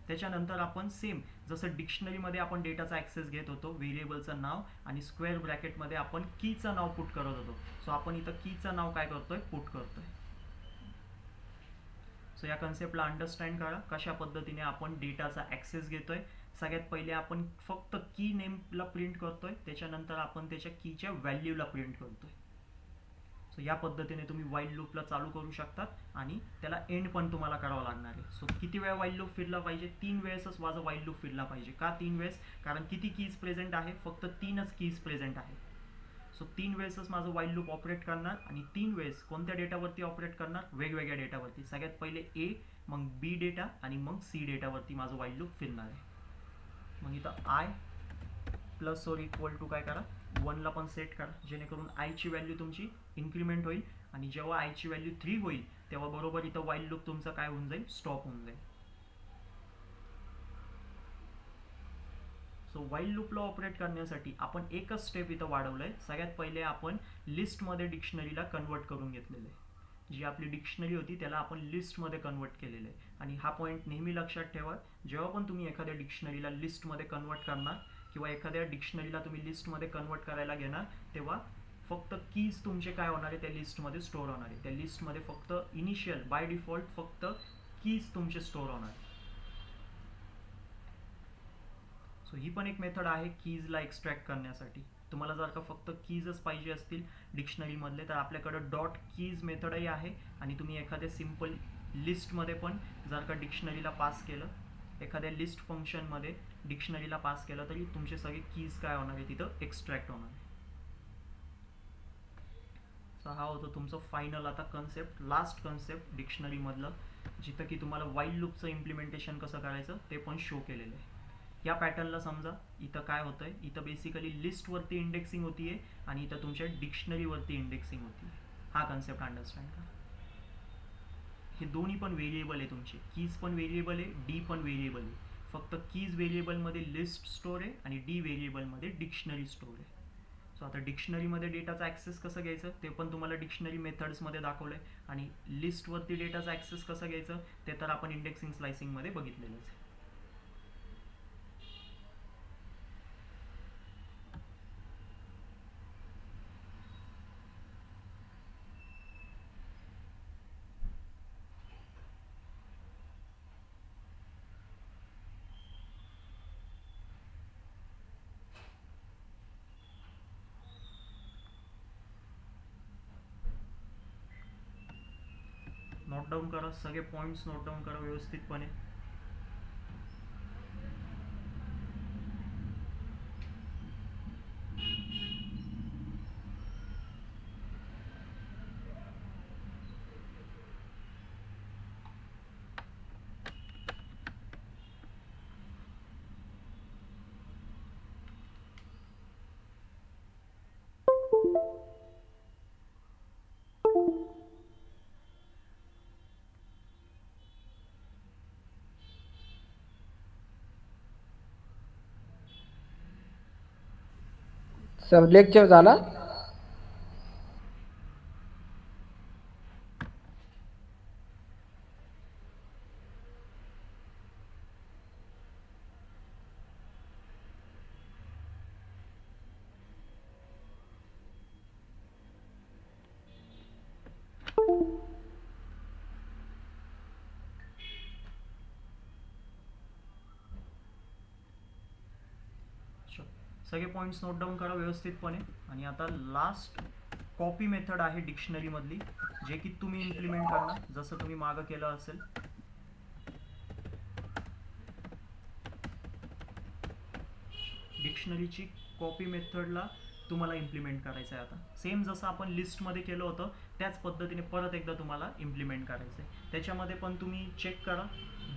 त्याच्यानंतर आपण सेम जसं डिक्शनरीमध्ये आपण डेटाचा ॲक्सेस घेत होतो, व्हेरिएबलचं नाव आणि स्क्वेअर ब्रॅकेटमध्ये आपण कीचं नाव पुट करत होतो. सो आपण इथं कीचं नाव काय करतोय, पुट करतोय. सो या कन्सेप्टला अंडरस्टँड करा कशा पद्धतीने आपण डेटाचा ॲक्सेस घेतोय. सगळ्यात पहिले आपण फक्त की नेमला प्रिंट करतोय, त्याच्यानंतर आपण त्याच्या कीच्या व्हॅल्यूला प्रिंट करतोय. सो या पद्धतीने तुम्ही वाईल लूपला चालू करू शकतात आणि त्याला एंड पण तुम्हाला करावं लागणार आहे. सो किती वेळा वाईल लूप फिरला पाहिजे, 3 वेळेसच माझं वाईल लूप फिरला पाहिजे. का 3 वेळेस, कारण किती कीज प्रेझेंट आहे, फक्त 3च कीज प्रेझेंट आहे. सो 3 वेळेसच माझं वाईल लूप ऑपरेट करणार आणि 3 वेळेस कोणत्या डेटावरती ऑपरेट करणार, वेगवेगळ्या डेटावरती. सगळ्यात पहिले ए, मग बी डेटा आणि मग सी डेटावरती माझं वाईल लूप फिरणार आहे. मग इथं आय प्लस और इक्वल टू काय करा, 1ला पण सेट करा, जेणेकरून आयची व्हॅल्यू तुमची इन्क्रीमेंट होईल आणि जेव्हा आयची व्हॅल्यू 3 होईल तेव्हा बरोबर इथं वाईल लूप तुमचा काय होऊन जाईल, स्टॉप होऊन जाईल. सो वाईल लूपला ऑपरेट करण्यासाठी आपण एकच स्टेप इथं वाढवलंय. सगळ्यात पहिले आपण लिस्टमध्ये डिक्शनरीला कन्वर्ट करून घेतलेलं आहे. जी आपली डिक्शनरी होती त्याला आपण लिस्टमध्ये कन्वर्ट केलेलं आहे. आणि हा पॉईंट नेहमी लक्षात ठेवा, जेव्हा पण तुम्ही एखाद्या डिक्शनरीला लिस्टमध्ये कन्वर्ट करणार किंवा एखाद्या डिक्शनरीला तुम्ही लिस्टमध्ये कन्वर्ट करायला घेणार, तेव्हा फक्त कीज तुमचे काय होणार आहे त्या लिस्टमध्ये स्टोअर होणार आहे. त्या लिस्टमध्ये फक्त इनिशियल बाय डिफॉल्ट फक्त कीज तुमचे स्टोअर होणार आहे. सो ही पण एक मेथड आहे कीजला एक्स्ट्रॅक्ट करण्यासाठी. तुम्हाला जर का फक्त कीजच पाहिजे असतील डिक्शनरीमधले तर आपल्याकडे डॉट कीज मेथडही आहे. आणि तुम्ही एखाद्या सिम्पल लिस्टमध्ये पण जर का डिक्शनरीला पास केलं, एखाद्या लिस्ट फंक्शनमध्ये डिक्शनरीला पास केलं तरी तुमचे सगळे कीज काय होणार आहे तिथं एक्स्ट्रॅक्ट होणार आहे. सो हा होतं तुमचं फायनल आता कन्सेप्ट, लास्ट कन्सेप्ट डिक्शनरीमधलं, जिथं की तुम्हाला वाईल लूपचं इम्प्लिमेंटेशन कसं करायचं ते पण शो केलेलं आहे. या पॅटर्नला समजा इथं काय होतंय, इथं बेसिकली लिस्टवरती इंडेक्सिंग होतीये आणि इथं तुमच्या डिक्शनरीवरती इंडेक्सिंग होती. हा कन्सेप्ट अंडरस्टँड करा. हे दोन्ही पण व्हेरिएबल आहे तुमचे, कीज पण व्हेरिएबल आहे, डी पण व्हेरिएबल आहे. फक्त कीज व्हेरिएबलमध्ये लिस्ट स्टोअर आहे आणि डी व्हेरिएबलमध्ये डिक्शनरी स्टोअर आहे. सो आता डिक्शनरीमध्ये डेटाचा ॲक्सेस कसं घ्यायचं ते पण तुम्हाला डिक्शनरी मेथड्समध्ये दाखवलं आहे. आणि लिस्टवरती डेटाचा ॲक्सेस कसं घ्यायचं ते तर आपण इंडेक्सिंग स्लायसिंगमध्ये बघितलेलंच आहे. नोट डाऊन करा, सगळे पॉईंट्स नोट डाऊन करा व्यवस्थितपणे. सर लेक्चर झाला. सगळे पॉईंट्स नोट डाऊन करा व्यवस्थितपणे. आणि आता लास्ट कॉपी मेथड आहे डिक्शनरीमधली, जे की तुम्ही इम्प्लिमेंट करणार जसं तुम्ही मागं केलं असेल. डिक्शनरीची कॉपी मेथडला तुम्हाला इम्प्लिमेंट करायचं आहे. आता सेम जसं आपण लिस्टमध्ये केलं होतं त्याच पद्धतीने परत एकदा तुम्हाला इम्प्लिमेंट करायचं आहे. त्याच्यामध्ये पण तुम्ही चेक करा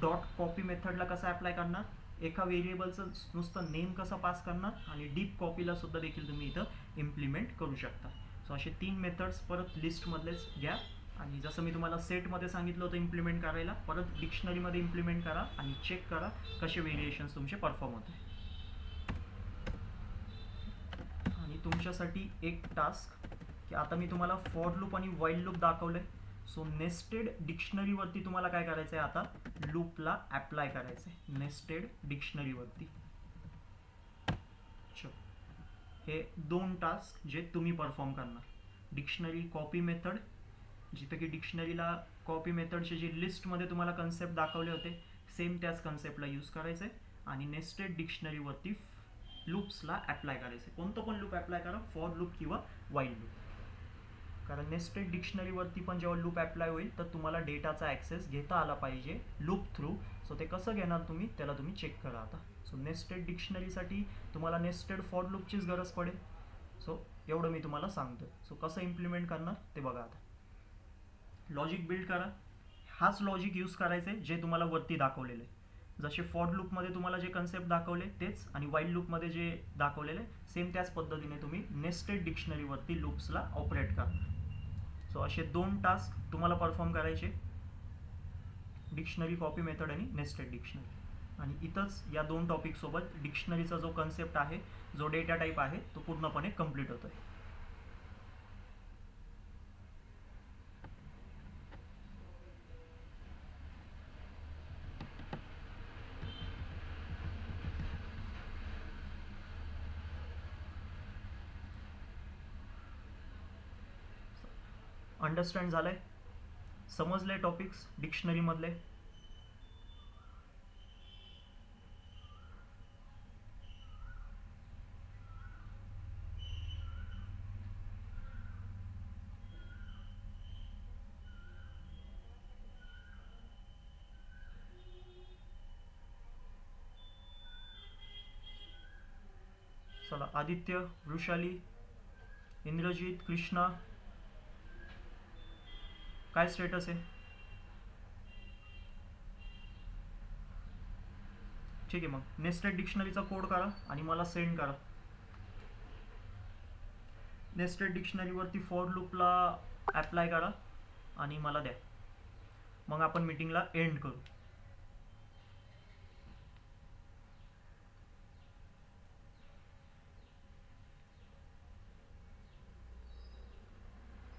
डॉट कॉपी मेथडला कसं ॲप्लाय करणार, एका व्हेरिएबलचं नुसतं नेम कसं पास करणार आणि डीप कॉपीला सुद्धा देखील तुम्ही इथं इम्प्लिमेंट करू शकता. सो असे 3 मेथड्स परत लिस्टमधलेच घ्या आणि जसं मी तुम्हाला सेटमध्ये सांगितलं होतं इम्प्लिमेंट करायला, परत डिक्शनरीमध्ये इम्प्लिमेंट करा आणि चेक करा कसे व्हेरिएशन्स तुमचे परफॉर्म होते. आणि तुमच्यासाठी एक टास्क की आता मी तुम्हाला फॉर लूप आणि वाईल लूप दाखवलंय. सो नेस्टेड डिक्शनरीवरती तुम्हाला काय करायचं आहे, आता लूपला ॲप्लाय करायचं आहे नेस्टेड डिक्शनरीवरती. हे 2 टास्क जे तुम्ही परफॉर्म करणार. डिक्शनरी कॉपी मेथड, जिथं की डिक्शनरीला कॉपी मेथडचे जे लिस्टमध्ये तुम्हाला कन्सेप्ट दाखवले होते सेम त्याच कन्सेप्टला यूज करायचं आहे. आणि नेस्टेड डिक्शनरीवरती लूप्सला ॲप्लाय करायचे. कोणतं पण लूप ॲप्लाय करा, फॉर लूप किंवा वाईल लूप. कारण नेस्टेड डिक्शनरीवरती पण जेव्हा लूप ॲप्लाय होईल तर तुम्हाला डेटाचा ॲक्सेस घेता आला पाहिजे लूप थ्रू. सो ते कसं घेणार तुम्ही त्याला तुम्ही चेक करा आता. सो नेस्टेड डिक्शनरीसाठी तुम्हाला नेस्टेड फॉर लूपचीच गरज पडेल. सो एवढं मी तुम्हाला सांगतो. सो कसं इम्प्लिमेंट करणार ते बघा आता. लॉजिक बिल्ड करा. हाच लॉजिक यूज करायचं आहे जे तुम्हाला वरती दाखवलेलं आहे. जसे फॉर लूपमध्ये तुम्हाला जे कन्सेप्ट दाखवले तेच, आणि वाईल लूपमध्ये जे दाखवलेले सेम त्याच पद्धतीने तुम्ही नेस्टेड डिक्शनरीवरती लूप्सला ऑपरेट करा. सो असे 2 टास्क तुम्हाला परफॉर्म करायचे, डिक्शनरी कॉपी मेथड आणि नेस्टेड डिक्शनरी. आणि इथंच या 2 टॉपिकसोबत डिक्शनरीचा जो कन्सेप्ट आहे, जो डेटा टाईप आहे, तो पूर्णपणे कंप्लीट होतोय. अंडरस्टँड झालंय? समजले टॉपिक्स डिक्शनरीमधले? चला, आदित्य, वृषाली, इंद्रजीत, कृष्णा, काय स्टेटस आहे? ठीक आहे, मग नेस्टेड डिक्शनरीचा कोड करा आणि मला सेंड करा. नेस्टेड डिक्शनरीवरती फॉर लूपला ॲप्लाय करा आणि मला द्या. मग आपण मीटिंगला एंड करू.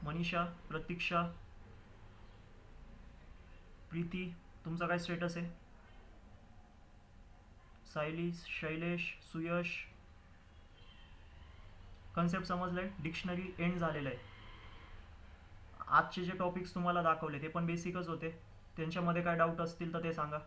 मनीषा, प्रतीक्षा, प्रीती, तुमचा काय स्टेटस आहे? सायली, शैलेश, सुयश, कन्सेप्ट समजलंय? डिक्शनरी एंड झालेलं आहे. आजचे जे टॉपिक्स तुम्हाला दाखवले ते पण बेसिकच होते. त्यांच्यामध्ये काय डाऊट असतील तर ते सांगा.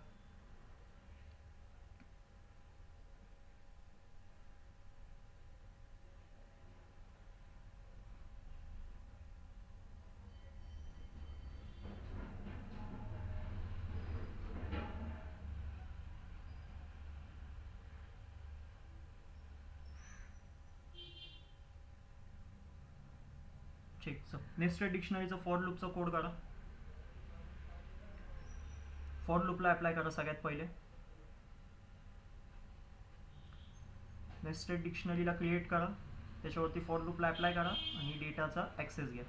ठीक. नेस्टेड डिक्शनरीचं फॉर लूपचा कोड करा. फॉर लूपला अप्लाय करा सगळ्यात पहिले. नेस्टेड डिक्शनरीला क्रिएट करा, त्याच्यावरती फॉर लूपला अप्लाय करा आणि डेटाचा ॲक्सेस घ्या.